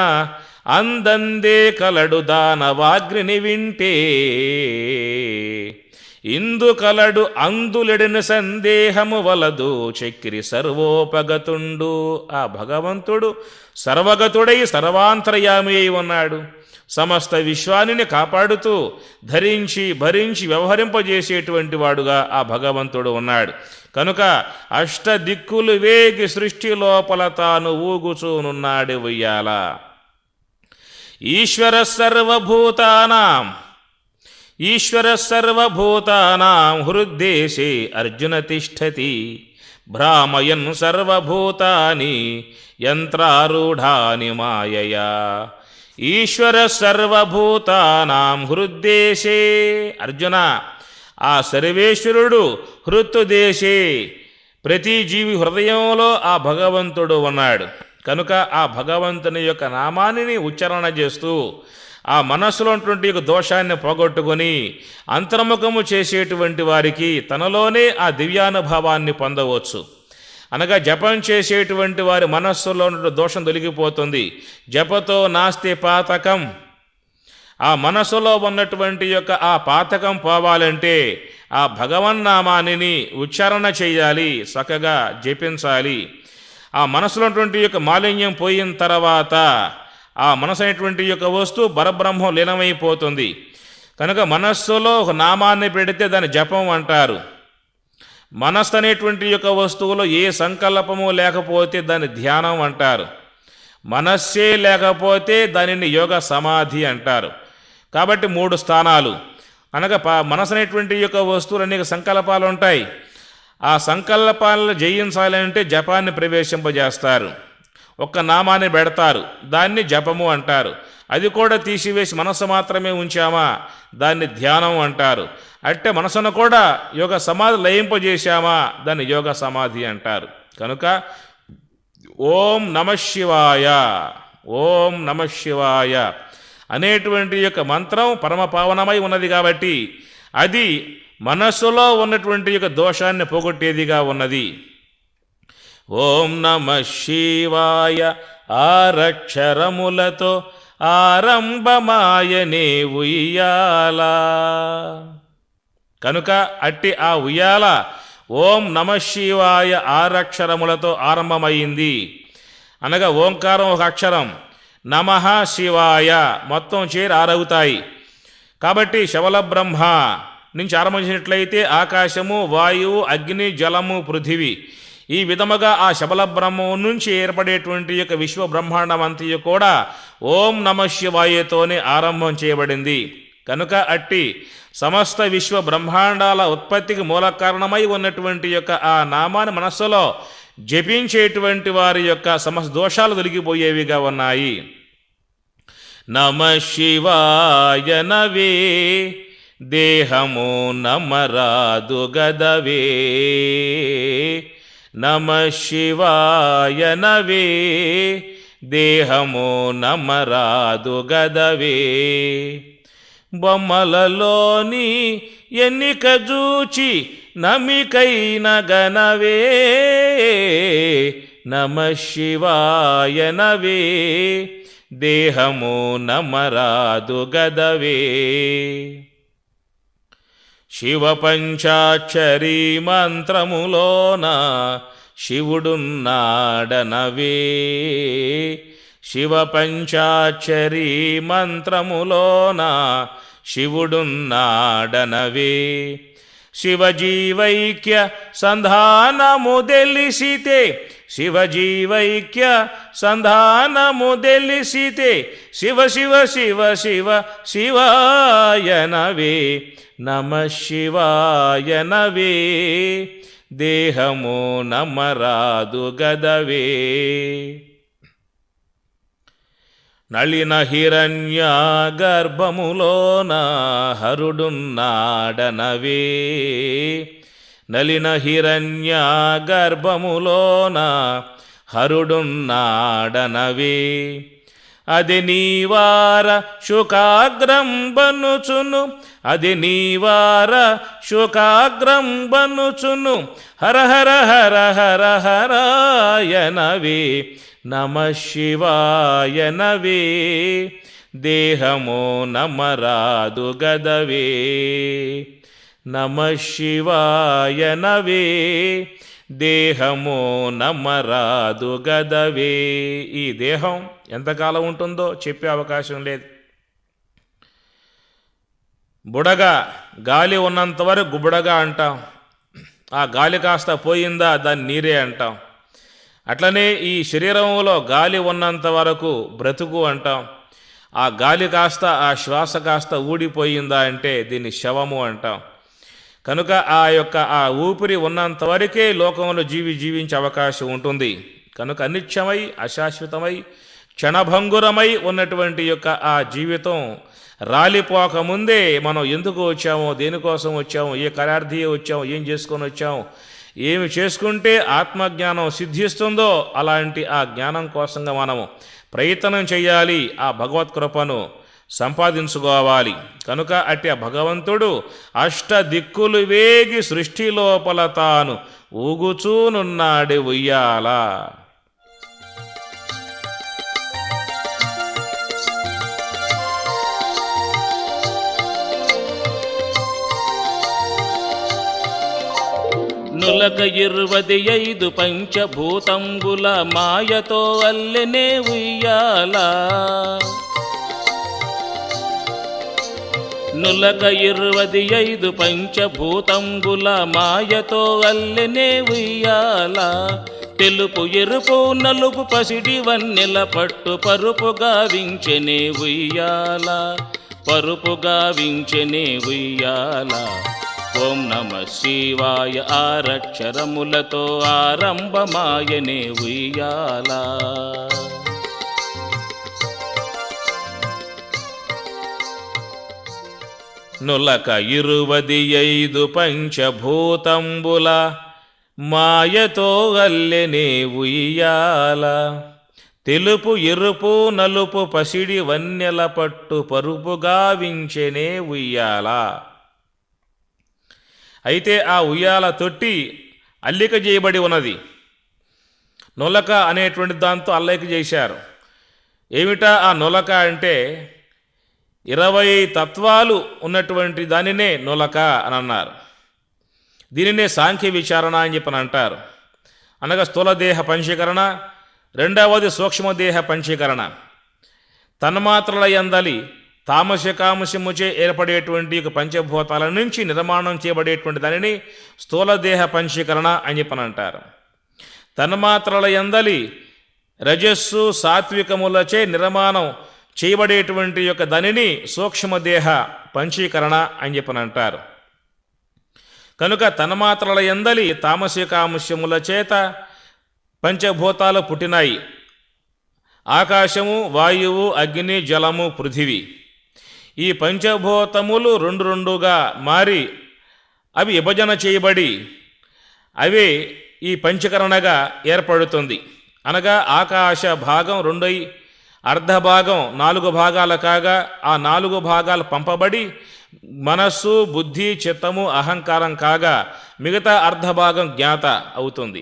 అందందే కలడు దానవాగ్రిని వింటే. ఇందు కలడు అందులెడిన సందేహము వలదు చక్రి సర్వోపగతుండు. ఆ భగవంతుడు సర్వగతుడై సర్వాంతర్యామి అయి ఉన్నాడు. సమస్త విశ్వాన్ని కాపాడుతూ ధరించి భరించి వ్యవహరింపజేసేటువంటి వాడుగా ఆ భగవంతుడు ఉన్నాడు. కనుక అష్టదిక్కులు వేగి సృష్టి లోపల తాను ఊగుచూనున్నాడు ఉయ్యాల. ఈశ్వర సర్వభూతానాం హృద్దేశే అర్జున తిష్టతి భ్రామయన్ సర్వభూతాని యంత్రారూఢాని మాయయా. ఈశ్వర సర్వభూతానాం హృద్దేశే, అర్జున ఆ సర్వేశ్వరుడు హృత్దేశే ప్రతి జీవి హృదయంలో ఆ భగవంతుడు ఉన్నాడు. కనుక ఆ భగవంతుని యొక్క నామాన్ని ఉచ్చారణ చేస్తూ ఆ మనస్సులో ఉన్నటువంటి దోషాన్ని పోగొట్టుకొని అంతర్ముఖము చేసేటువంటి వారికి తనలోనే ఆ దివ్యానుభవాన్ని పొందవచ్చు. అనగా జపం చేసేటువంటి వారి మనస్సులో ఉన్న దోషం తొలగిపోతుంది. జపతో నాస్తి పాతకం. ఆ మనస్సులో ఉన్నటువంటి యొక్క ఆ పాతకం పోవాలంటే ఆ భగవన్నామాన్ని ఉచ్చారణ చేయాలి, చక్కగా జపించాలి. ఆ మనసులో ఉన్నటువంటి యొక్క మాలిన్యం పోయిన తర్వాత ఆ మనసు అనేటువంటి యొక్క వస్తువు పరబ్రహ్మం లీనమైపోతుంది. కనుక మనస్సులో ఒక నామాన్ని పెడితే దాన్ని జపం అంటారు. మనస్సు అనేటువంటి యొక్క వస్తువులో ఏ సంకల్పము లేకపోతే దాన్ని ధ్యానం అంటారు. మనస్సే లేకపోతే దానిని యోగ సమాధి అంటారు. కాబట్టి 3 స్థానాలు. అనగా మనసు అనేటువంటి యొక్క వస్తువులు అనేక సంకల్పాలు ఉంటాయి. ఆ సంకల్పాలను జయించాలంటే జపాన్ని ప్రవేశింపజేస్తారు. ఒక్క నామాన్ని పెడతారు, దాన్ని జపము అంటారు. అది కూడా తీసివేసి మనస్సు మాత్రమే ఉంచామా దాన్ని ధ్యానం అంటారు. అంటే మనసును కూడా యోగ సమాధి లయింపజేశామా దాన్ని యోగ సమాధి అంటారు. కనుక ఓం నమఃశివాయ, ఓం నమఃశివాయ అనేటువంటి యొక్క మంత్రం పరమపావనమై ఉన్నది కాబట్టి అది మనస్సులో ఉన్నటువంటి యొక్క దోషాన్ని పోగొట్టేదిగా ఉన్నది. ఓం నమః శివాయ ఆరక్షరములతో ఆరంభమాయనే ఉయ్యాల. కనుక అట్టి ఆ ఉయ్యాల ఓం నమః శివాయ ఆరక్షరములతో ఆరంభమైంది. అనగా ఓంకారం ఒక అక్షరం, నమః శివాయ మొత్తం చేరి 6 అవుతాయి. కాబట్టి శవల బ్రహ్మ నుంచి ఆరంభించినట్లయితే ఆకాశము, వాయువు, అగ్ని, జలము, పృథివీ ఈ విధముగా ఆ శబల బ్రహ్మం నుంచి ఏర్పడేటువంటి యొక్క విశ్వ బ్రహ్మాండం అంతయు కూడా ఓం నమః శివాయతోనే ఆరంభం చేయబడింది. కనుక అట్టి సమస్త విశ్వ బ్రహ్మాండాల ఉత్పత్తికి మూల కారణమై ఉన్నటువంటి యొక్క ఆ నామాన్ని మనస్సులో జపించేటువంటి వారి యొక్క సమస్త దోషాలు తొలగిపోయేవిగా ఉన్నాయి. నమ శివాయ నవే దేహము నమరాదు గదవే, నమ శివాయ నవే దేహము నమరాదు గదవే, బొమ్మలలోని ఎన్నిక జూచి నమికైన గనవే, నమ శివాయ నవే దేహము నమరాదు గదవే, శివ పంచాక్షరీ మంత్రములోన శివుడున్నాడనవే, శివ పంచాక్షరీ మంత్రములోన శివుడున్నాడనవే, శివజీవైక్య సంధానము తెలిసితే, శివజీవైక్య సంధానము తెలిసితే, శివ శివ శివ శివ శివాయ నవే, నమ శివాయ నవే దేహము నమరాదు గదవే, నళిన హిరణ్య గర్భములోన హరుడున్నాడనవే, నలిన హిరణ్య గర్భములోన హరుడున్నాడనవే, అది నీవార శుకాగ్రం బనుచును, అది నీవార శుకాగ్రం బనుచును, హర హర హర హర హరాయ నవే, నమ శివాయ నవే దేహము నమరాదు గదవే, నమ శివాయ నవే దేహము నమరాదు గదవే. ఈ దేహం ఎంతకాలం ఉంటుందో చెప్పే అవకాశం లేదు. బుడగ గాలి ఉన్నంత వరకు బుడగ అంటాం, ఆ గాలి కాస్త పోయిందా దాన్ని నీరే అంటాం. అట్లనే ఈ శరీరంలో గాలి ఉన్నంత వరకు బ్రతుకు అంటాం, ఆ గాలి కాస్త ఆ శ్వాస కాస్త ఊడిపోయిందా అంటే దీన్ని శవము అంటాం. కనుక ఆ యొక్క ఆ ఊపిరి ఉన్నంత వరకే లోకంలో జీవించే అవకాశం ఉంటుంది. కనుక అనిత్యమై అశాశ్వతమై క్షణభంగురమై ఉన్నటువంటి యొక్క ఆ జీవితం రాలిపోకముందే మనం ఎందుకు వచ్చామో, దేనికోసం వచ్చామో, ఏ కార్యార్థి వచ్చామో, ఏం చేసుకొని వచ్చామో, ఏమి చేసుకుంటే ఆత్మజ్ఞానం సిద్ధిస్తుందో అలాంటి ఆ జ్ఞానం కోసంగా మనము ప్రయత్నం చేయాలి, ఆ భగవత్ కృపను సంపాదించుకోవాలి. కనుక అట్టి ఆ భగవంతుడు అష్ట దిక్కులు వేగి సృష్టి లోపల తాను ఊగుచూనున్నాడు ఉయ్యాల. నులక 25 పంచభూతంబుల మాయతో అల్లెనే ఉయ్యాల, నులక 25 పంచభూతంబుల మాయతో అల్లెనే ఉయ్యాల, తెలుపు ఎరుపు నలుపు పసిడి వన్నెల పట్టు పరుపుగా వించెనే ఉయ్యాల, పరుపుగా వించెనే ఉయ్యాల. ఓం నమ శివాయ ఆరక్షరములతో ఆరంభమాయనే ఉయ్యాల. నులక 25 పంచభూతంబుల మాయతో అల్లెనే ఉయ్యాల, తెలుపు ఎరుపు నలుపు పసిడి వన్నెల పట్టు పరుపుగా వించెనే ఉయ్యాల. అయితే ఆ ఉయ్యాల తొట్టి అల్లిక చేయబడి ఉన్నది. నులక అనేటువంటి దాంతో అల్లిక చేశారు. ఏమిటా ఆ నులక అంటే 20 తత్వాలు ఉన్నటువంటి దానినే నులక అని అన్నారు. దీనినే సాంఖ్య విచారణ అని చెప్పని అంటారు. అనగా స్థూలదేహ పంచీకరణ, రెండవది సూక్ష్మదేహ పంచీకరణ. తన్మాత్రల యందలి తామసకామశముచే ఏర్పడేటువంటి పంచభూతాల నుంచి నిర్మాణం చేయబడేటువంటి దానిని స్థూలదేహ పంచీకరణ అని చెప్పని అంటారు. తన్మాత్రల యందలి రజస్సు సాత్వికములచే నిర్మాణం చేయబడేటువంటి యొక్క దానిని సూక్ష్మదేహ పంచీకరణ అని చెప్పని అంటారు. కనుక తన్మాత్రల యందలి తామసికాంశముల చేత పంచభూతాలు పుట్టినాయి. ఆకాశము, వాయువు, అగ్ని, జలము, పృథివీ. ఈ పంచభూతములు రెండు రెండుగా మారి అవి విభజన చేయబడి అవే ఈ పంచకరణగా ఏర్పడుతుంది. అనగా ఆకాశ భాగం రెండై అర్ధభాగం 4 భాగాలు కాగా ఆ 4 భాగాలు పంపబడి మనస్సు, బుద్ధి, చిత్తము, అహంకారం కాగా మిగతా అర్ధభాగం జ్ఞాత అవుతుంది.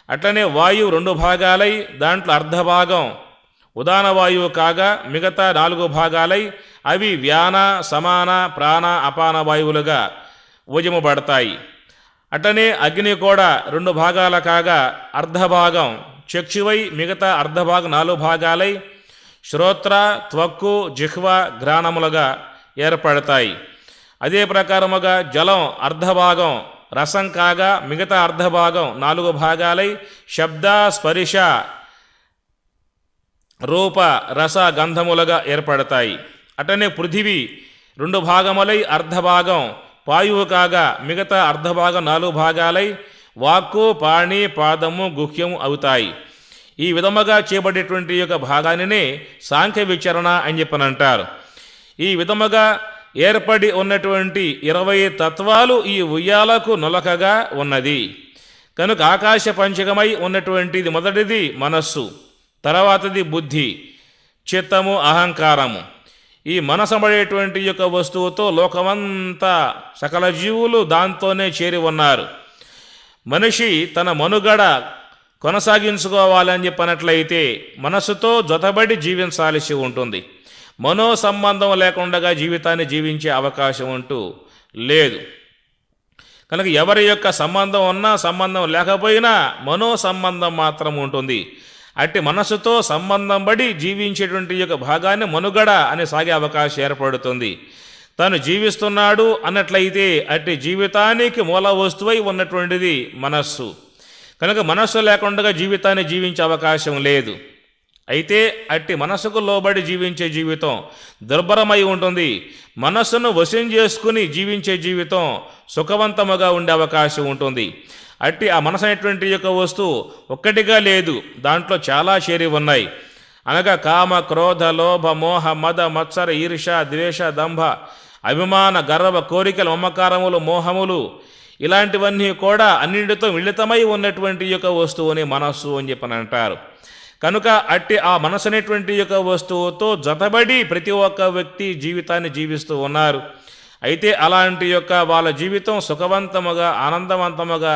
అట్లనే వాయువు 2 భాగాలై దాంట్లో అర్ధభాగం ఉదాన వాయువు కాగా మిగతా 4 భాగాలై అవి వ్యాన, సమాన, ప్రాణ, అపాన వాయువులుగా ఉజమబడతాయి. అట్లనే అగ్ని కూడా 2 భాగాల కాగా అర్ధభాగం చక్షువై మిగతా అర్ధభాగం 4 భాగాలై శ్రోత్ర, త్వక్కు, జిహ్వ, ఘ్రాణములుగా ఏర్పడతాయి. అదే ప్రకారముగా జలం అర్ధభాగం రసం కాగా మిగతా అర్ధభాగం 4 భాగాలై శబ్ద, స్పర్శ, రూప, రస, గంధములుగా ఏర్పడతాయి. అటనే పృథివీ 2 భాగములై అర్ధభాగం వాయువు కాగా మిగతా అర్ధభాగం 4 భాగాలై వాక్కు, పాణి, పాదము, గుహ్యము అవుతాయి. ఈ విధముగా చేయబడేటువంటి యొక్క భాగానినే సాంఖ్య విచరణ అని చెప్పనంటారు. ఈ విధముగా ఏర్పడి ఉన్నటువంటి 20 తత్వాలు ఈ ఉయ్యాలకు నొలకగా ఉన్నది. కనుక ఆకాశ పంచకమై ఉన్నటువంటిది మొదటిది మనస్సు, తర్వాతది బుద్ధి, చిత్తము, అహంకారము. ఈ మనసబడేటువంటి యొక్క వస్తువుతో లోకమంతా సకల జీవులు దాంతోనే చేరి ఉన్నారు. మనిషి తన మనుగడ కొనసాగించుకోవాలని చెప్పినట్లయితే మనస్సుతో జతబడి జీవించాల్సి ఉంటుంది. మనో సంబంధం లేకుండా జీవితాన్ని జీవించే అవకాశం అంటూ లేదు. కనుక ఎవరి యొక్క సంబంధం ఉన్నా సంబంధం లేకపోయినా మనో సంబంధం మాత్రం ఉంటుంది. అట్టి మనస్సుతో సంబంధం పడి జీవించేటువంటి యొక్క భాగాన్ని మనుగడ అని సాగే అవకాశం ఏర్పడుతుంది. తాను జీవిస్తున్నాడు అన్నట్లయితే అట్టి జీవితానికి మూల వస్తువై ఉన్నటువంటిది మనస్సు. కనుక మనస్సు లేకుండా జీవితాన్ని జీవించే అవకాశం లేదు. అయితే అట్టి మనస్సుకు లోబడి జీవించే జీవితం దుర్భరమై ఉంటుంది. మనస్సును వశం చేసుకుని జీవించే జీవితం సుఖవంతముగా ఉండే అవకాశం ఉంటుంది. అట్టి ఆ మనసు అనేటువంటి యొక్క వస్తువు ఒక్కటిగా లేదు, దాంట్లో చాలా చేరి ఉన్నాయి. అనగా కామ, క్రోధ, లోభ, మోహ, మద, మత్సర, ఈర్ష, ద్వేష, దంభ, అభిమాన, గర్వ, కోరికలు, మమకారములు, మోహములు ఇలాంటివన్నీ కూడా అన్నింటితో మిళితమై ఉన్నటువంటి యొక్క వస్తువుని మనస్సు అని చెప్పని అంటారు. కనుక అట్టి ఆ మనసు అనేటువంటి యొక్క వస్తువుతో జతబడి ప్రతి ఒక్క వ్యక్తి జీవితాన్ని జీవిస్తూ ఉన్నారు. అయితే అలాంటి యొక్క వాళ్ళ జీవితం సుఖవంతముగా ఆనందవంతముగా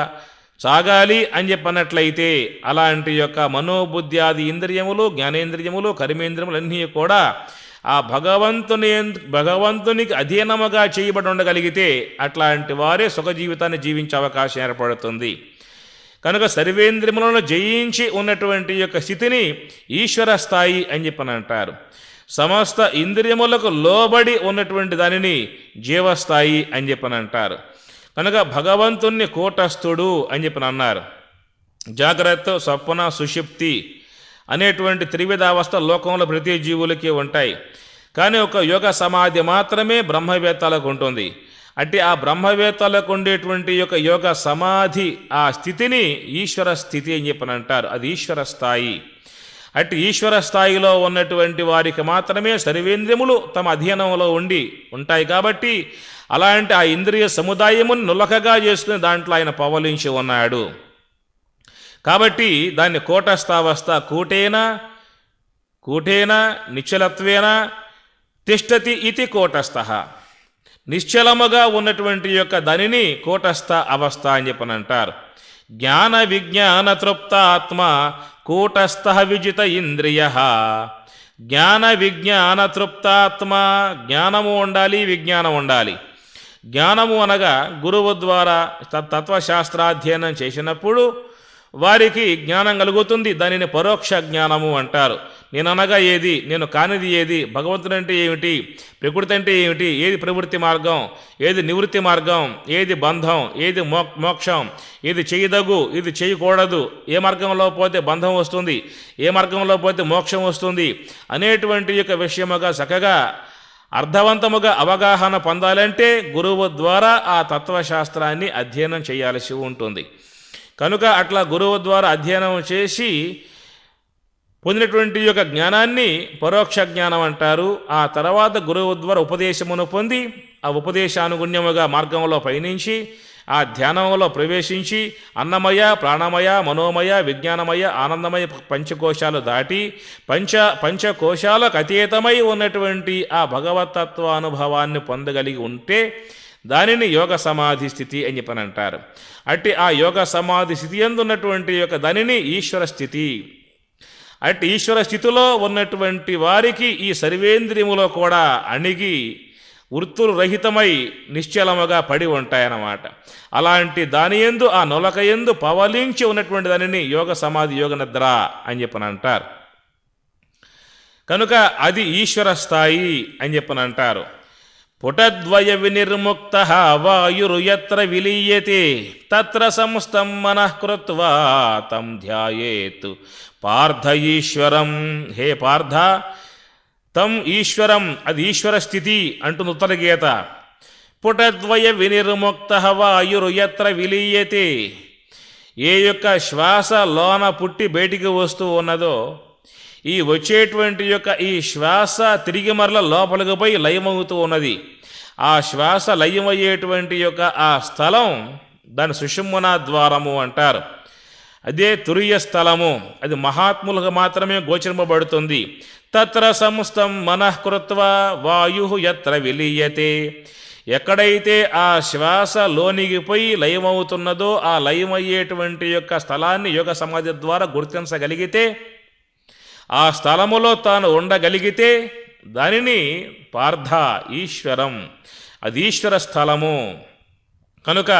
సాగాలి అని చెప్పినట్లయితే అలాంటి యొక్క మనోబుద్ధ్యాది ఇంద్రియములు, జ్ఞానేంద్రియములు, కర్మేంద్రియములు అన్నీ కూడా ఆ భగవంతునికి అధీనముగా చేయబడి ఉండగలిగితే అట్లాంటి వారే సుఖ జీవితాన్ని జీవించే అవకాశం ఏర్పడుతుంది. కనుక సర్వేంద్రియములను జయించి ఉన్నటువంటి యొక్క స్థితిని ఈశ్వర స్థాయి అని చెప్పని అంటారు. సమస్త ఇంద్రియములకు లోబడి ఉన్నటువంటి దానిని జీవస్థాయి అని చెప్పని అంటారు. కనుక భగవంతుణ్ణి కూటస్థుడు అని చెప్పని అన్నారు. జాగ్రత్త, స్వప్న, సుషుప్తి అనేటువంటి త్రివిధ అవస్థ లోకంలో ప్రతి జీవులకి ఉంటాయి. కానీ ఒక యోగ సమాధి మాత్రమే బ్రహ్మవేత్తలకు ఉంటుంది. అంటే ఆ బ్రహ్మవేత్తలకు ఉండేటువంటి యొక్క యోగ సమాధి ఆ స్థితిని ఈశ్వర స్థితి అని చెప్పని అంటారు. అది ఈశ్వర స్థాయి. అట్టి ఈశ్వర స్థాయిలో ఉన్నటువంటి వారికి మాత్రమే సర్వేంద్రియములు తమ అధీనంలో ఉంటాయి. కాబట్టి అలాంటి ఆ ఇంద్రియ సముదాయమును నులకగా చేసుకుని దాంట్లో ఆయన పవలించి ఉన్నాడు. కాబట్టి దాన్ని కూటస్థావస్థ కూటేన నిశ్చలత్వేన తిష్టతి ఇది కూటస్థ. నిశ్చలముగా ఉన్నటువంటి యొక్క దానిని కూటస్థ అవస్థ అని చెప్పని అంటారు. జ్ఞాన విజ్ఞాన తృప్తాత్మ కూటస్థ విజిత ఇంద్రియ. జ్ఞాన విజ్ఞాన తృప్తాత్మ, జ్ఞానము ఉండాలి, విజ్ఞానం ఉండాలి. జ్ఞానము అనగా గురువు ద్వారా తత్వశాస్త్రాధ్యయనం చేసినప్పుడు వారికి జ్ఞానం కలుగుతుంది. దానిని పరోక్ష జ్ఞానము అంటారు. నేననగా ఏది, నేను కానిది ఏది, భగవంతుడంటే ఏమిటి, ప్రకృతి అంటే ఏమిటి, ఏది ప్రవృత్తి మార్గం, ఏది నివృత్తి మార్గం, ఏది బంధం, ఏది మోక్షం, ఏది చేయదగు, ఇది చేయకూడదు, ఏ మార్గంలో పోతే బంధం వస్తుంది, ఏ మార్గంలో పోతే మోక్షం వస్తుంది అనేటువంటి యొక్క విషయముగా చక్కగా అర్థవంతముగా అవగాహన పొందాలంటే గురువు ద్వారా ఆ తత్వశాస్త్రాన్ని అధ్యయనం చేయాల్సి ఉంటుంది. కనుక అట్లా గురువు ద్వారా అధ్యయనం చేసి పొందినటువంటి యొక్క జ్ఞానాన్ని పరోక్ష జ్ఞానం అంటారు. ఆ తర్వాత గురువు ద్వారా ఉపదేశమును పొంది ఆ ఉపదేశానుగుణ్యముగా మార్గంలో పయనించి ఆ ధ్యానంలో ప్రవేశించి అన్నమయ, ప్రాణమయ, మనోమయ, విజ్ఞానమయ, ఆనందమయ పంచకోశాలు దాటి పంచకోశాలకు అతీతమై ఉన్నటువంటి ఆ భగవతత్వ అనుభవాన్ని పొందగలిగి ఉంటే దానిని యోగ సమాధి స్థితి అని చెప్పని అంటారు. అట్టి ఆ యోగ సమాధి స్థితి యందు ఉన్నటువంటి యొక్క దానిని ఈశ్వర స్థితి. అట్టి ఈశ్వర స్థితిలో ఉన్నటువంటి వారికి ఈ సర్వేంద్రియములో కూడా అణిగి వృత్తులు రహితమై నిశ్చలముగా పడి ఉంటాయన్నమాట. అలాంటి దాని యందు ఆ నొలక యందు పవలించి ఉన్నటువంటి దానిని యోగ సమాధి యోగ నిద్ర అని చెప్పని అంటారు. కనుక అది ఈశ్వర స్థాయి అని చెప్పని అంటారు. పుటద్వయ వినిర్ముక్త వాయురు యత్ర విలీయతే తత్ర సంస్థం మనః కృత్వా తం ధ్యాయేత్ పార్థ ఈశ్వరం. హే పార్థ, తం ఈశ్వరం, అది ఈశ్వర స్థితి అంటుంది ఉత్తర గీత. పుటద్వయ వినిర్ముక్త వాయురు యత్ర విలీయతే, ఏ యొక్క శ్వాస లోన పుట్టి బయటికి వస్తూ ఉన్నదో ఈ వచ్చేటువంటి యొక్క ఈ శ్వాస తిరిగి మరల లోపలికి పోయి లయమవుతూ ఉన్నది. ఆ శ్వాస లయమయ్యేటువంటి యొక్క ఆ స్థలం దాని సుషుమ్నా ద్వారము అంటారు. అదే తురియ స్థలము, అది మహాత్ములకు మాత్రమే గోచరింపబడుతుంది. తత్ర సంస్థం మనః కృత్వా వాయు యత్ర విలీయతే, ఎక్కడైతే ఆ శ్వాస లోనిగిపోయి లయమవుతున్నదో ఆ లయమయ్యేటువంటి యొక్క స్థలాన్ని యోగ సమాధి ద్వారా గుర్తించగలిగితే, ఆ స్థలములో తాను ఉండగలిగితే దానిని పార్థ ఈశ్వరం, అది ఈశ్వర స్థలము. కనుక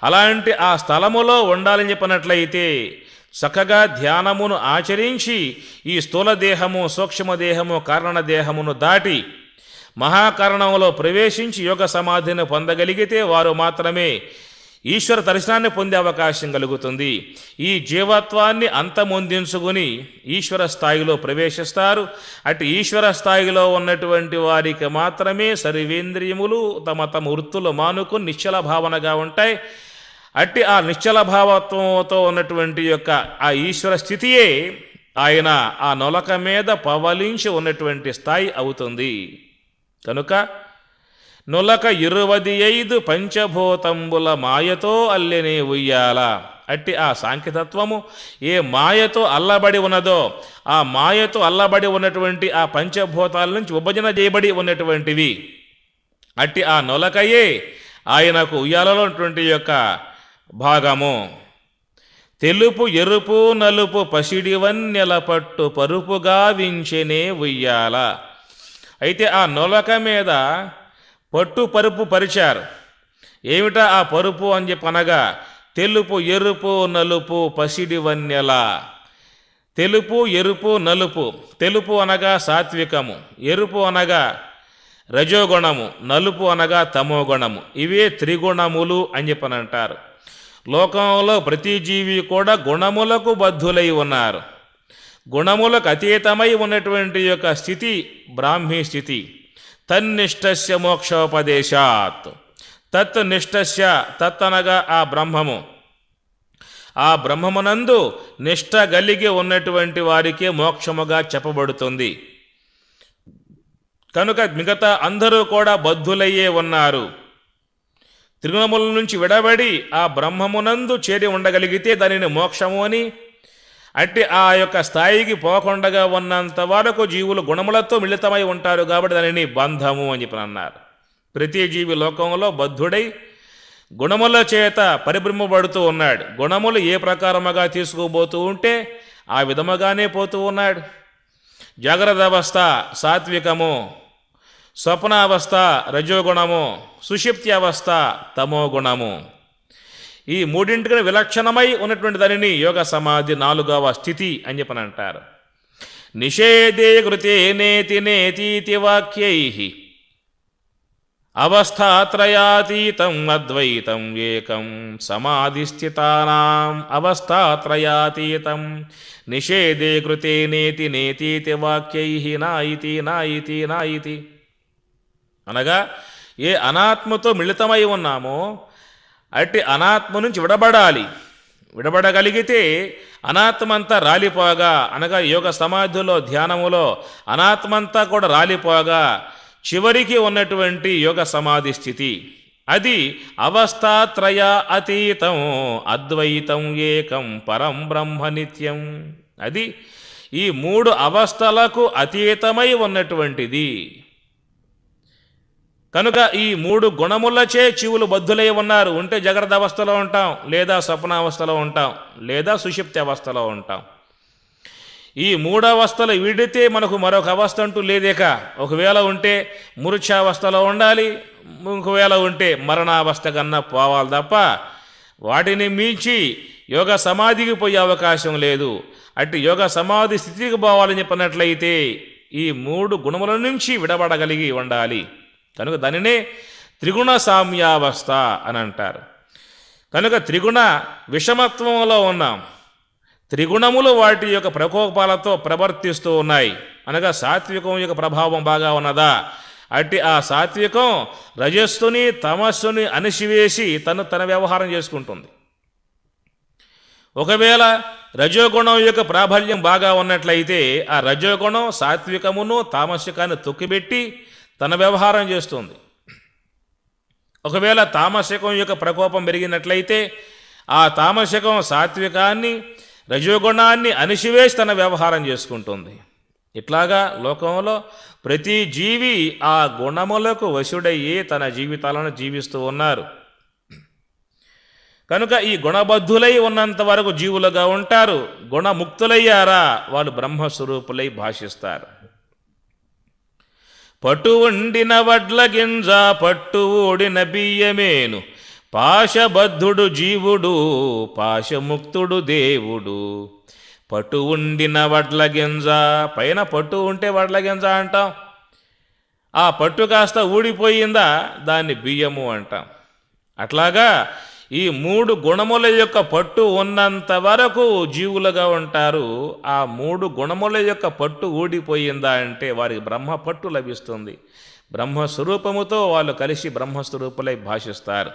అలాంటి ఆ స్థలములో ఉండాలని చెప్పినట్లయితే చక్కగా ధ్యానమును ఆచరించి ఈ స్థూల దేహము, సూక్ష్మదేహము, కారణదేహమును దాటి మహాకరణంలో ప్రవేశించి యోగ సమాధిని పొందగలిగితే వారు మాత్రమే ఈశ్వర దర్శనాన్ని పొందే అవకాశం కలుగుతుంది. ఈ జీవత్వాన్ని అంతమొందించుకుని ఈశ్వర స్థాయిలో ప్రవేశిస్తారు. అటు ఈశ్వర స్థాయిలో ఉన్నటువంటి వారికి మాత్రమే సర్వేంద్రియములు తమ తమ వృత్తులు మానుకుని నిశ్చల భావనగా ఉంటాయి. అట్టి ఆ నిశ్చల భావత్వంతో ఉన్నటువంటి యొక్క ఆ ఈశ్వర స్థితియే ఆయన ఆ నొలక మీద పవలించి ఉన్నటువంటి స్థాయి అవుతుంది. కనుక నొలక 25 పంచభూతంబుల మాయతో అల్లెనే ఉయ్యాల. అట్టి ఆ సాంఖ్యతత్వము ఏ మాయతో అల్లబడి ఉన్నదో ఆ మాయతో అల్లబడి ఉన్నటువంటి ఆ పంచభూతాల నుంచి విభజన చేయబడి ఉన్నటువంటివి. అట్టి ఆ నొలకయే ఆయనకు ఉయ్యాలలో ఉన్నటువంటి యొక్క భాగము. తెలుపు ఎరుపు నలుపు పసిడి వన్నెల పట్టు పరుపుగా వించెనే ఉయ్యాల. అయితే ఆ నొలక మీద పట్టు పరుపు పరిచారు. ఏమిటా ఆ పరుపు అని చెప్పనగా తెలుపు ఎరుపు నలుపు పసిడి వన్నెల. తెలుపు ఎరుపు నలుపు, తెలుపు అనగా సాత్వికము, ఎరుపు అనగా రజోగుణము, నలుపు అనగా తమోగుణము. ఇవే త్రిగుణములు అని చెప్పనంటారు. లోకంలో ప్రతి జీవి కూడా గుణములకు బద్ధులై ఉన్నారు. గుణములకు అతీతమై ఉన్నటువంటి యొక్క స్థితి బ్రాహ్మీ స్థితి. తన్నిష్టస్య మోక్షోపదేశాత్, తత్ నిష్టస్య, తత్ అనగా ఆ బ్రహ్మము, ఆ బ్రహ్మమునందు నిష్ట కలిగి ఉన్నటువంటి వారికే మోక్షముగా చెప్పబడుతుంది. కనుక మిగతా అందరూ కూడా బద్ధులయ్యే ఉన్నారు. త్రిగుణముల నుంచి విడబడి ఆ బ్రహ్మమునందు చేరి ఉండగలిగితే దానిని మోక్షము అని, అట్టి ఆ యొక్క స్థాయికి పోకుండా ఉన్నంత వరకు జీవులు గుణములతో మిళితమై ఉంటారు కాబట్టి దానిని బంధము అని చెప్పి అన్నారు. ప్రతి జీవి లోకంలో బద్ధుడై గుణముల చేత పరిభ్రమపడుతూ ఉన్నాడు. గుణములు ఏ ప్రకారముగా తీసుకుపోతూ ఉంటే ఆ విధముగానే పోతూ ఉన్నాడు. జాగ్రత్త అవస్థ సాత్వికము, స్వప్నావస్థ రజోగుణము, సుషిప్తి అవస్థ తమోగుణము. ఈ మూడింటికి విలక్షణమై ఉన్నటువంటి దానిని యోగ సమాధి 4వ స్థితి అని చెప్పని అంటారు. నిషేధే కృతే నేతి నేతీతి వాక్యైః అవస్థాత్రయాతీతం అద్వైతం ఏకం సమాధిస్థితానాం అవస్థాత్రయాతీతం నిషేధే కృతే నేతి నేతీతి వాక్యైః నాయితి నాయితి నాయితి. అనగా ఏ అనాత్మతో మిళితమై ఉన్నామో అట్టి అనాత్మ నుంచి విడబడాలి. విడబడగలిగితే అనాత్మంతా రాలిపోగా, అనగా యోగ సమాధిలో ధ్యానములో అనాత్మంతా కూడా రాలిపోగా చివరికి ఉన్నటువంటి యోగ సమాధి స్థితి అది అవస్థాత్రయ అతీతం అద్వైతం ఏకం పరం బ్రహ్మ నిత్యం. అది ఈ 3 అవస్థలకు అతీతమై ఉన్నటువంటిది. కనుక ఈ 3 గుణములచే జీవులు బద్ధులై ఉన్నారు. ఉంటే జాగ్రత్త అవస్థలో ఉంటాం, లేదా స్వప్నావస్థలో ఉంటాం, లేదా సుషుప్తి అవస్థలో ఉంటాం. ఈ 3 అవస్థలు వీడితే మనకు మరొక అవస్థ అంటూ లేదేక. ఒకవేళ ఉంటే మూర్ఛావస్థలో ఉండాలి, ఒకవేళ ఉంటే మరణావస్థ కన్నా పోవాలి తప్ప వాటిని మించి యోగ సమాధికి పోయే అవకాశం లేదు. అట్టి యోగ సమాధి స్థితికి పోవాలని చెప్పినట్లయితే ఈ 3 గుణముల నుంచి విడబడగలిగి ఉండాలి. కనుక దానినే త్రిగుణ సామ్యావస్థ అని అంటారు. కనుక త్రిగుణ విషమత్వంలో ఉన్నాం. త్రిగుణములు వాటి యొక్క ప్రకోపాలతో ప్రవర్తిస్తూ ఉన్నాయి. అనగా సాత్వికం యొక్క ప్రభావం బాగా ఉన్నదా, అట్టి ఆ సాత్వికం రజస్సుని తమస్సుని అణిసివేసి తన వ్యవహారం చేసుకుంటుంది. ఒకవేళ రజోగుణం యొక్క ప్రాబల్యం బాగా ఉన్నట్లయితే ఆ రజోగుణం సాత్వికమును తామసికాన్ని తొక్కిపెట్టి తన వ్యవహారం చేస్తుంది. ఒకవేళ తామసికం యొక్క ప్రకోపం పెరిగినట్లయితే ఆ తామసికం సాత్వికాన్ని రజోగుణాన్ని అణిసివేసి తన వ్యవహారం చేసుకుంటుంది. ఇట్లాగా లోకంలో ప్రతి జీవి ఆ గుణములకు వశుడయ్యే తన జీవితాలను జీవిస్తూ ఉన్నారు. కనుక ఈ గుణబద్ధులై ఉన్నంత వరకు జీవులుగా ఉంటారు. గుణముక్తులయ్యారా వాళ్ళు బ్రహ్మస్వరూపులై భాషిస్తారు. పట్టు ఉండిన వడ్ల గింజ పట్టు ఊడిన బియ్యమేను పాశబద్ధుడు జీవుడు పాశముక్తుడు దేవుడు. పట్టు ఉండిన వడ్ల గింజ, పైన పట్టు ఉంటే వడ్ల గింజ అంటాం. ఆ పట్టు కాస్త ఊడిపోయిందా దాన్ని బియ్యము అంటాం. అట్లాగా ఈ 3 గుణముల యొక్క పట్టు ఉన్నంత వరకు జీవులుగా ఉంటారు. ఆ 3 గుణముల యొక్క పట్టు ఊడిపోయిందా అంటే వారికి బ్రహ్మ పట్టు లభిస్తుంది. బ్రహ్మస్వరూపముతో వాళ్ళు కలిసి బ్రహ్మస్వరూపులై భాషిస్తారు.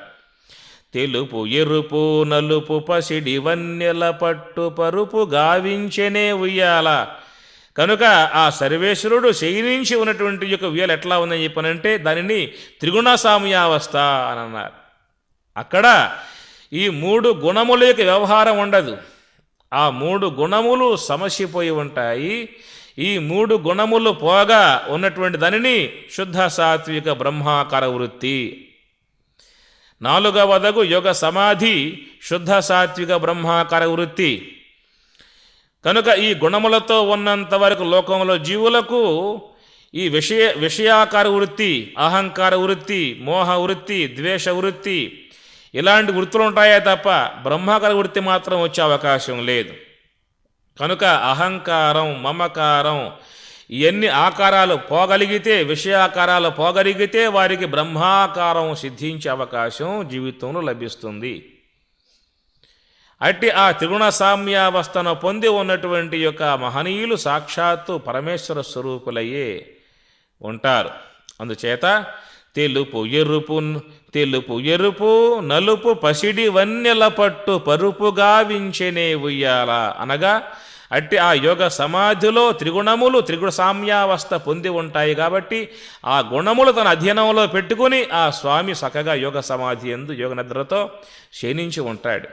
తెలుపు ఎరుపు నలుపు పసిడి వన్నెల పట్టు పరుపు గావించెనే ఉయ్యాల. కనుక ఆ సర్వేశ్వరుడు శయనించి ఉన్నటువంటి యొక్క ఉయ్యాల ఎట్లా ఉందని చెప్పనంటే దానిని త్రిగుణ సామ్యావస్థ అని అన్నారు. అక్కడ ఈ 3 గుణముల యొక్క వ్యవహారం ఉండదు. ఆ 3 గుణములు సమసిపోయి ఉంటాయి. ఈ 3 గుణములు పోగా ఉన్నటువంటి దానిని శుద్ధ సాత్విక బ్రహ్మాకార వృత్తి. 4వదగు యోగ సమాధి శుద్ధ సాత్విక బ్రహ్మాకార వృత్తి. కనుక ఈ గుణములతో ఉన్నంత వరకు లోకంలో జీవులకు ఈ విషయాకార వృత్తి, అహంకార వృత్తి, మోహ వృత్తి, ద్వేష వృత్తి ఇలాంటి వృత్తులు ఉంటాయే తప్ప బ్రహ్మాకార వృత్తి మాత్రం వచ్చే అవకాశం లేదు. కనుక అహంకారం, మమకారం ఇవన్నీ ఆకారాలు పోగలిగితే, విషయాకారాలు పోగలిగితే వారికి బ్రహ్మాకారం సిద్ధించే అవకాశం జీవితంలో లభిస్తుంది. అట్టి ఆ త్రిగుణ సామ్యావస్థను పొంది ఉన్నటువంటి యొక్క మహనీయులు సాక్షాత్తు పరమేశ్వర స్వరూపులయ్యే ఉంటారు. అందుచేత తెలుపు ఎరుపు నలుపు పసిడి వన్నెల పట్టు పరుపుగా వించెనే ఉయ్యాల. అనగా అట్టి ఆ యోగ సమాధిలో త్రిగుణములు త్రిగుణ సామ్యావస్థ పొంది ఉంటాయి కాబట్టి ఆ గుణములు తన అధ్యయనంలో పెట్టుకుని ఆ స్వామి చక్కగా యోగ సమాధి యందు యోగ నిద్రతో శయనించి ఉంటాడు.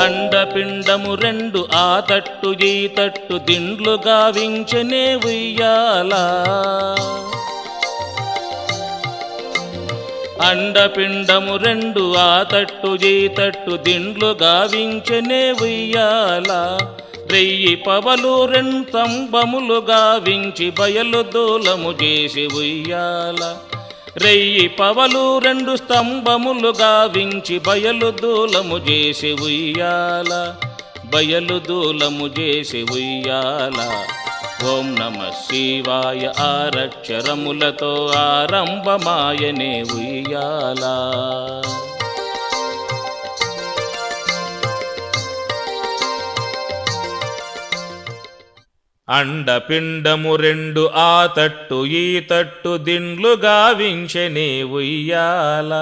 అండపిండము 2 ఆ తట్టు ఈ తట్టు దిండ్లుగా వించెనే ఉయ్యాల. అండపిండము 2 ఆ తట్టు ఈ తట్టు దిండ్లుగా వించెనే ఉయ్యాల. రెయ్యి పవలు రెండు స్తంభములు గావించి బయలు దూలము చేసి ఉయ్యాల. రెయ్యి పవలు రెండు స్తంభములు గావించి బయలు దూలము చేసి ఉయ్యాల. బయలు దూలము చేసి ఉయ్యాల. ఓం నమ శివాయ ఆరక్షరములతో ఆరంభమాయనే ఉయ్యాల. అండపిండము రెండు ఆ తట్టు ఈ తట్టు దిండ్లు గావించెనే ఉయ్యాల.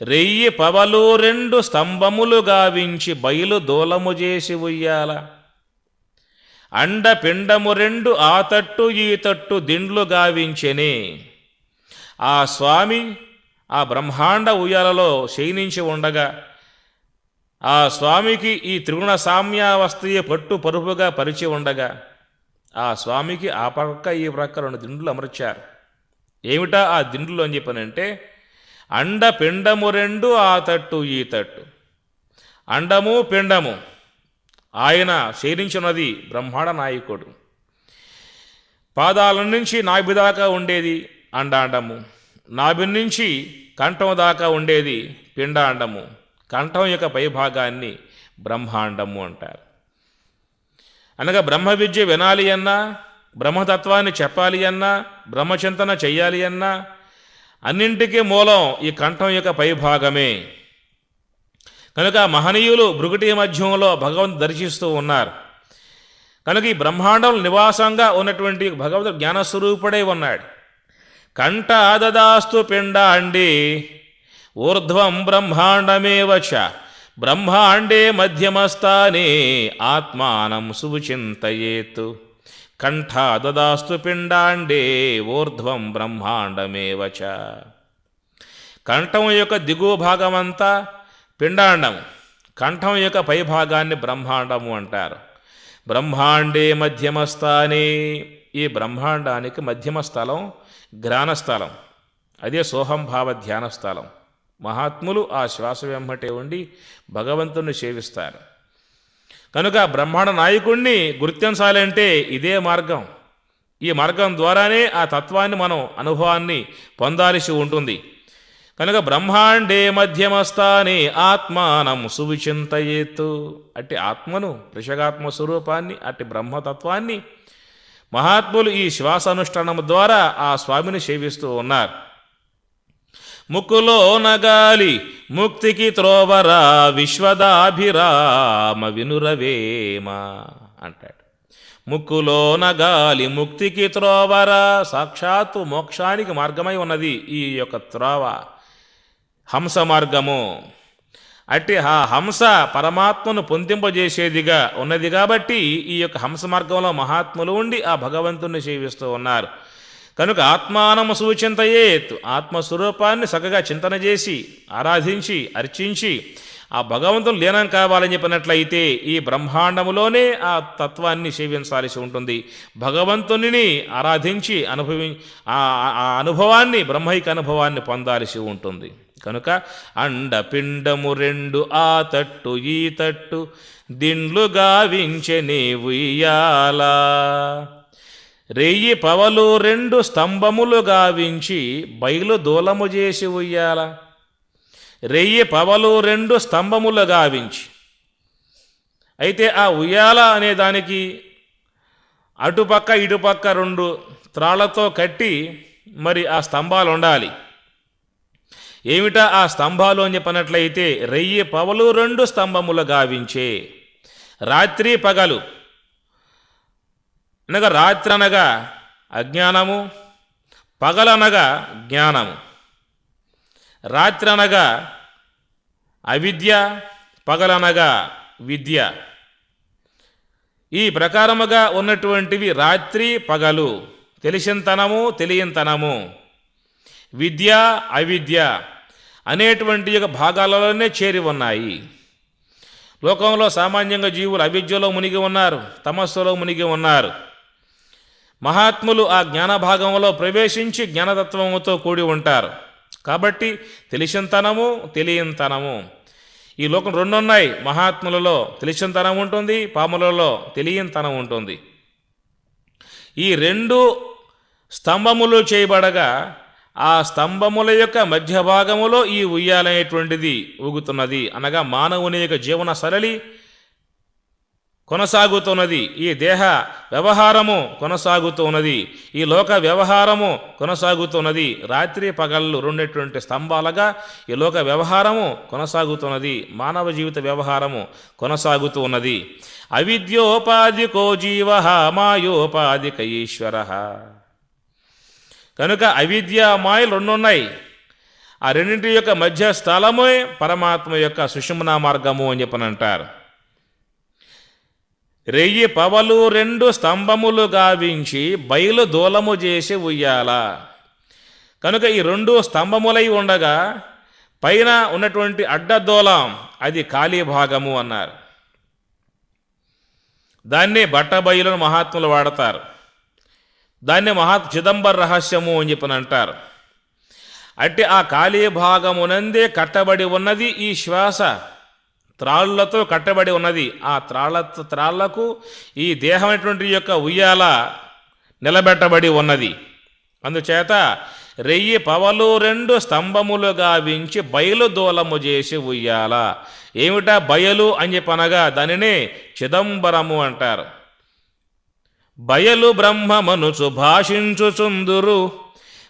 రెయ్యి పవలు రెండు స్తంభములు గావించి బయలు దూలము చేసి ఉయ్యాల. అండపిండము రెండు ఆ తట్టు ఈ తట్టు దిండ్లు గావించెనే. ఆ స్వామి ఆ బ్రహ్మాండ ఉయ్యాలలో శయనించి ఉండగా ఆ స్వామికి ఈ త్రిగుణ సామ్యావస్థయే పట్టు పరుపుగా పరిచి ఉండగా ఆ స్వామికి ఆ పక్క ఈ ప్రక్క రెండు దిండులు అమర్చారు. ఏమిటా ఆ దిండులు అని చెప్పనంటే అండపిండము రెండు ఆ తట్టు ఈ తట్టు. అండము పిండము ఆయన శయనించున్నది బ్రహ్మాండ నాయకుడు. పాదాల నుంచి నాభి దాకా ఉండేది అండాండము, నాభి నుంచి కంఠం దాకా ఉండేది పిండాండము, కంఠం యొక్క పైభాగాన్ని బ్రహ్మాండము అంటారు. అనగా బ్రహ్మ విద్య వినాలి అన్నా, బ్రహ్మతత్వాన్ని చెప్పాలి అన్నా, బ్రహ్మచింతన చెయ్యాలి అన్నా అన్నింటికీ మూలం ఈ కంఠం యొక్క పైభాగమే. కనుక మహనీయులు భృగుటి మధ్యంలో భగవంతుడు దర్శిస్తూ ఉన్నారు. కనుక ఈ బ్రహ్మాండం నివాసంగా ఉన్నటువంటి భగవంతుడు జ్ఞానస్వరూపుడై ఉన్నాడు. కంఠ దదాస్తు పిండాండే ఊర్ధ్వం బ్రహ్మాండమేవచ బ్రహ్మాండే మధ్యమస్థానే ఆత్మానం సుచింతయేత్. కంఠ దదాస్తు పిండాండే ఊర్ధ్వం బ్రహ్మాండమేవచ. కంఠం యొక్క దిగువ భాగమంతా పిండాండము, కంఠం యొక్క పైభాగాన్ని బ్రహ్మాండము అంటారు. బ్రహ్మాండే మధ్యమస్థానే. ఈ బ్రహ్మాండానికి మధ్యమ స్థలం జ్ఞానస్థలం, అదే సోహంభావ ధ్యాన స్థలం. మహాత్ములు ఆ శ్వాస వెంబటే ఉండి భగవంతుణ్ణి సేవిస్తారు. కనుక బ్రహ్మాండ నాయకుణ్ణి గుర్తించాలంటే ఇదే మార్గం. ఈ మార్గం ద్వారానే ఆ తత్వాన్ని మనం అనుభవాన్ని పొందాల్సి ఉంటుంది. కనుక బ్రహ్మాండే మధ్యమస్థానే ఆత్మానం సువిచింతయేతు. అట్టి ఆత్మను, వృషగాత్మ స్వరూపాన్ని, అట్టి బ్రహ్మతత్వాన్ని మహాత్ములు ఈ శ్వాసానుష్ఠానం ద్వారా ఆ స్వామిని సేవిస్తూ ఉన్నారు. ముక్కులో నగాలి ముక్తికి త్రోవరా విశ్వదాభిరామ వినురవేమ అంటాడు. ముక్కులో నగాలి ముక్తికి త్రోవరా, సాక్షాత్తు మోక్షానికి మార్గమై ఉన్నది ఈ యొక్క త్రోవ, హంస మార్గము. అట్టి ఆ హంస పరమాత్మను పొందింపజేసేదిగా ఉన్నది కాబట్టి ఈ యొక్క హంస మార్గంలో మహాత్ములు ఉండి ఆ భగవంతుణ్ణి సేవిస్తూ ఉన్నారు. కనుక ఆత్మానము సూచింతయేత్. ఆత్మస్వరూపాన్ని చక్కగా చింతన చేసి ఆరాధించి అర్చించి ఆ భగవంతుని లీనం కావాలని చెప్పినట్లయితే ఈ బ్రహ్మాండములోనే ఆ తత్వాన్ని సేవించాల్సి ఉంటుంది. భగవంతుని ఆరాధించి ఆ అనుభవాన్ని, బ్రహ్మైక అనుభవాన్ని పొందాల్సి ఉంటుంది. కనుక అండపిండము రెండు ఆ తట్టు ఈ తట్టు దిండ్లు గావించెనే ఉయ్యాల. రెయ్యి పవలు రెండు స్తంభములు గావించి బయలు దూలము చేసి ఉయ్యాల. రెయ్యి పవలు రెండు స్తంభములు గావించి. అయితే ఆ ఉయ్యాల అనే దానికి అటుపక్క ఇటుపక్క రెండు త్రాళ్లతో కట్టి మరి ఆ స్తంభాలు ఉండాలి. ఏమిటా ఆ స్తంభాలు అని చెప్పినట్లయితే రెయ్యి పవలు రెండు స్తంభములు గావించే. రాత్రి పగలు అనగా రాత్రి అనగా అజ్ఞానము, పగలనగా జ్ఞానము. రాత్రి అనగా అవిద్య, పగలనగా విద్య. ఈ ప్రకారముగా ఉన్నటువంటివి రాత్రి పగలు, తెలిసింతనము తెలియంతనము, విద్య అవిద్య అనేటువంటి యొక్క భాగాలలోనే చేరి ఉన్నాయి. లోకంలో సామాన్యంగా జీవులు అవిద్యలో మునిగి ఉన్నారు, తమస్సులో మునిగి ఉన్నారు. మహాత్ములు ఆ జ్ఞాన భాగంలో ప్రవేశించి జ్ఞానతత్వముతో కూడి ఉంటారు. కాబట్టి తెలిసింతనము తెలియంతనము ఈ లోకం రెండు ఉన్నాయి. మహాత్ములలో తెలిసినతనం ఉంటుంది, పాములలో తెలియనితనం ఉంటుంది. ఈ రెండు స్తంభములు చేయబడగా ఆ స్తంభముల యొక్క మధ్య భాగములో ఈ ఉయ్యాలనేటువంటిది ఊగుతున్నది. అనగా మానవుని యొక్క జీవన సరళి కొనసాగుతున్నది, ఈ దేహ వ్యవహారము కొనసాగుతున్నది, ఈ లోక వ్యవహారము కొనసాగుతున్నది. రాత్రి పగళ్ళు రెండేటువంటి స్తంభాలుగా ఈ లోక వ్యవహారము కొనసాగుతున్నది, మానవ జీవిత వ్యవహారము కొనసాగుతూ ఉన్నది. అవిద్యోపాధికో జీవ మాయోపాధిక ఈశ్వర. కనుక అవిద్య మాయలు రెండు ఉన్నాయి. ఆ రెండింటి యొక్క మధ్య స్థలమే పరమాత్మ యొక్క సుషుమ్నా మార్గము అని చెప్పని అంటారు. రెయ్యి పవలు రెండు స్తంభములు గావించి బయలు దూలము చేసి ఉయ్యాల. కనుక ఈ రెండు స్తంభములై ఉండగా పైన ఉన్నటువంటి అడ్డదూలం అది ఖాళీ భాగము అన్నారు. దాన్నే బట్టబయలును మహాత్ములు వాడతారు. దాన్ని చిదంబర రహస్యము అని చెప్పని అంటారు. అట్టి ఆ ఖాళీ భాగమునందే కట్టబడి ఉన్నది ఈ శ్వాస, త్రాళ్లతో కట్టబడి ఉన్నది. ఆ త్రాళ్లకు ఈ దేహమైనటువంటి యొక్క ఉయ్యాల నిలబెట్టబడి ఉన్నది. అందుచేత రెయ్యి పవలు రెండు స్తంభములు గావించి బయలు దూలము చేసి ఉయ్యాల. ఏమిటా బయలు అని చెప్పనగా దానినే చిదంబరము అంటారు. బయలు బ్రహ్మమనుచు భాషించుచుందురు,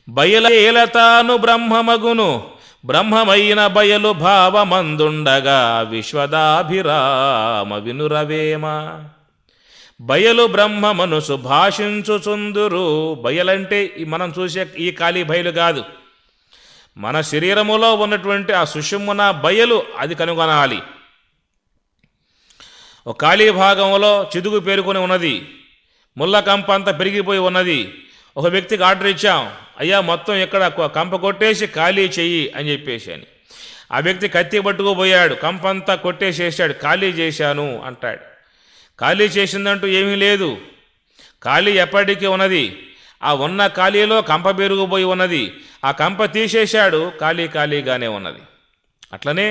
బయలేలతాను బ్రహ్మమగును, బ్రహ్మమైన బయలు భావమందుండగా విశ్వదాభిరామ వినురవేమ. బయలు బ్రహ్మమనుసు భాషించుచుందురు. బయలంటే మనం చూసే ఈ ఖాళీ బయలు కాదు, మన శరీరములో ఉన్నటువంటి ఆ సుషుమ్న బయలు అది కనుగొనాలి. ఒక ఖాళీ భాగంలో చిదుగు పేరుకొని ఉన్నది, ముళ్ళ కంప అంతా పెరిగిపోయి ఉన్నది. ఒక వ్యక్తికి ఆర్డర్ ఇచ్చాం, అయ్యా మొత్తం ఇక్కడ కంప కొట్టేసి ఖాళీ చెయ్యి అని చెప్పేసి అని. ఆ వ్యక్తి కత్తి పట్టుకుపోయాడు, కంపంతా కొట్టేసేసాడు, ఖాళీ చేశాను అంటాడు. ఖాళీ చేసిందంటూ ఏమీ లేదు, ఖాళీ ఎప్పటికీ ఉన్నది. ఆ ఉన్న ఖాళీలో కంప పెరిగిపోయి ఉన్నది, ఆ కంప తీసేశాడు, ఖాళీగానే ఉన్నది. అట్లనే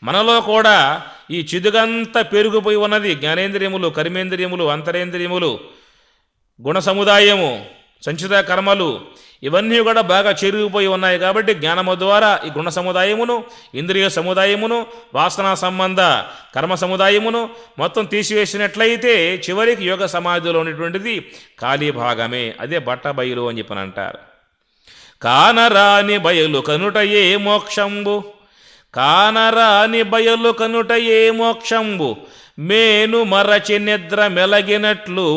మనలో కూడా ఈ చిదుగంతా పెరిగిపోయి ఉన్నది. జ్ఞానేంద్రియములు, కర్మేంద్రియములు, అంతరేంద్రియములు, గుణ సముదాయము, సంచిత కర్మలు ఇవన్నీ కూడా బాగా చెరిగిపోయి ఉన్నాయి. కాబట్టి జ్ఞానము ద్వారా ఈ గుణ సముదాయమును, ఇంద్రియ సముదాయమును, వాసనా సంబంధ కర్మ సముదాయమును మొత్తం తీసివేసినట్లయితే చివరికి యోగ సమాధిలో ఉన్నటువంటిది ఖాళీ భాగమే. అదే బట్ట బయలు అని చెప్పని అంటారు. కానరాని బయలు కనుటయే మోక్షంబు, కానరాని బయలు కనుటయే మోక్షంబు, మేను మరచి నిద్ర మెలగినట్లు,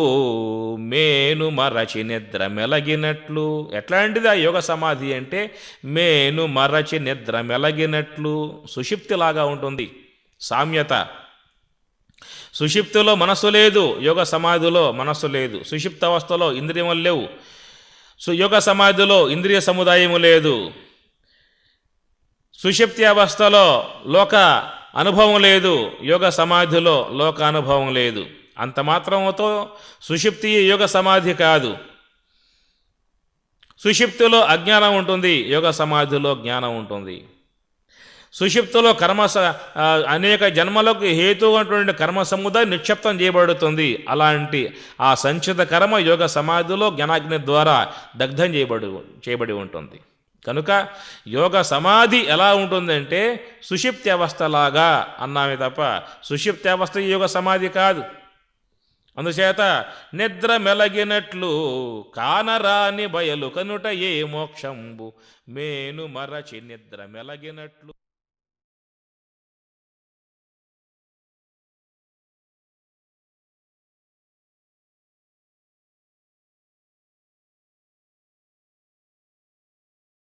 మేను మరచి నిద్ర మెలగినట్లు. ఎట్లాంటిది ఆ యోగ సమాధి అంటే మేను మరచి నిద్ర మెలగినట్లు. సుషిప్తిలాగా ఉంటుంది సామ్యత. సుషిప్తిలో మనస్సు లేదు, యోగ సమాధిలో మనస్సు లేదు. సుషిప్త అవస్థలో ఇంద్రియములు లేవు, యోగ సమాధిలో ఇంద్రియ సముదాయము లేదు. సుషిప్తి అవస్థలో లోక అనుభవం లేదు, యోగ సమాధిలో లోక అనుభవం లేదు. అంత మాత్రముతో సుషిప్తి యోగ సమాధి కాదు. సుషిప్తిలో అజ్ఞానం ఉంటుంది, యోగ సమాధిలో జ్ఞానం ఉంటుంది. సుషిప్తిలో అనేక జన్మలకు హేతువుటువంటి కర్మ సముదాయం నిక్షిప్తం చేయబడుతుంది. అలాంటి ఆ సంచిత కర్మ యోగ సమాధిలో జ్ఞానాగ్ని ద్వారా దగ్ధం చేయబడి ఉంటుంది. కనుక యోగ సమాధి ఎలా ఉంటుందంటే సుషిప్తి అవస్థలాగా అన్నామే తప్ప సుషిప్తి అవస్థ యోగ సమాధి కాదు. అందుచేత నిద్ర మెలగినట్లు కానరాని బయలు కనుట ఏ మోక్షంబు, మేను మరచి నిద్ర మెలగినట్లు.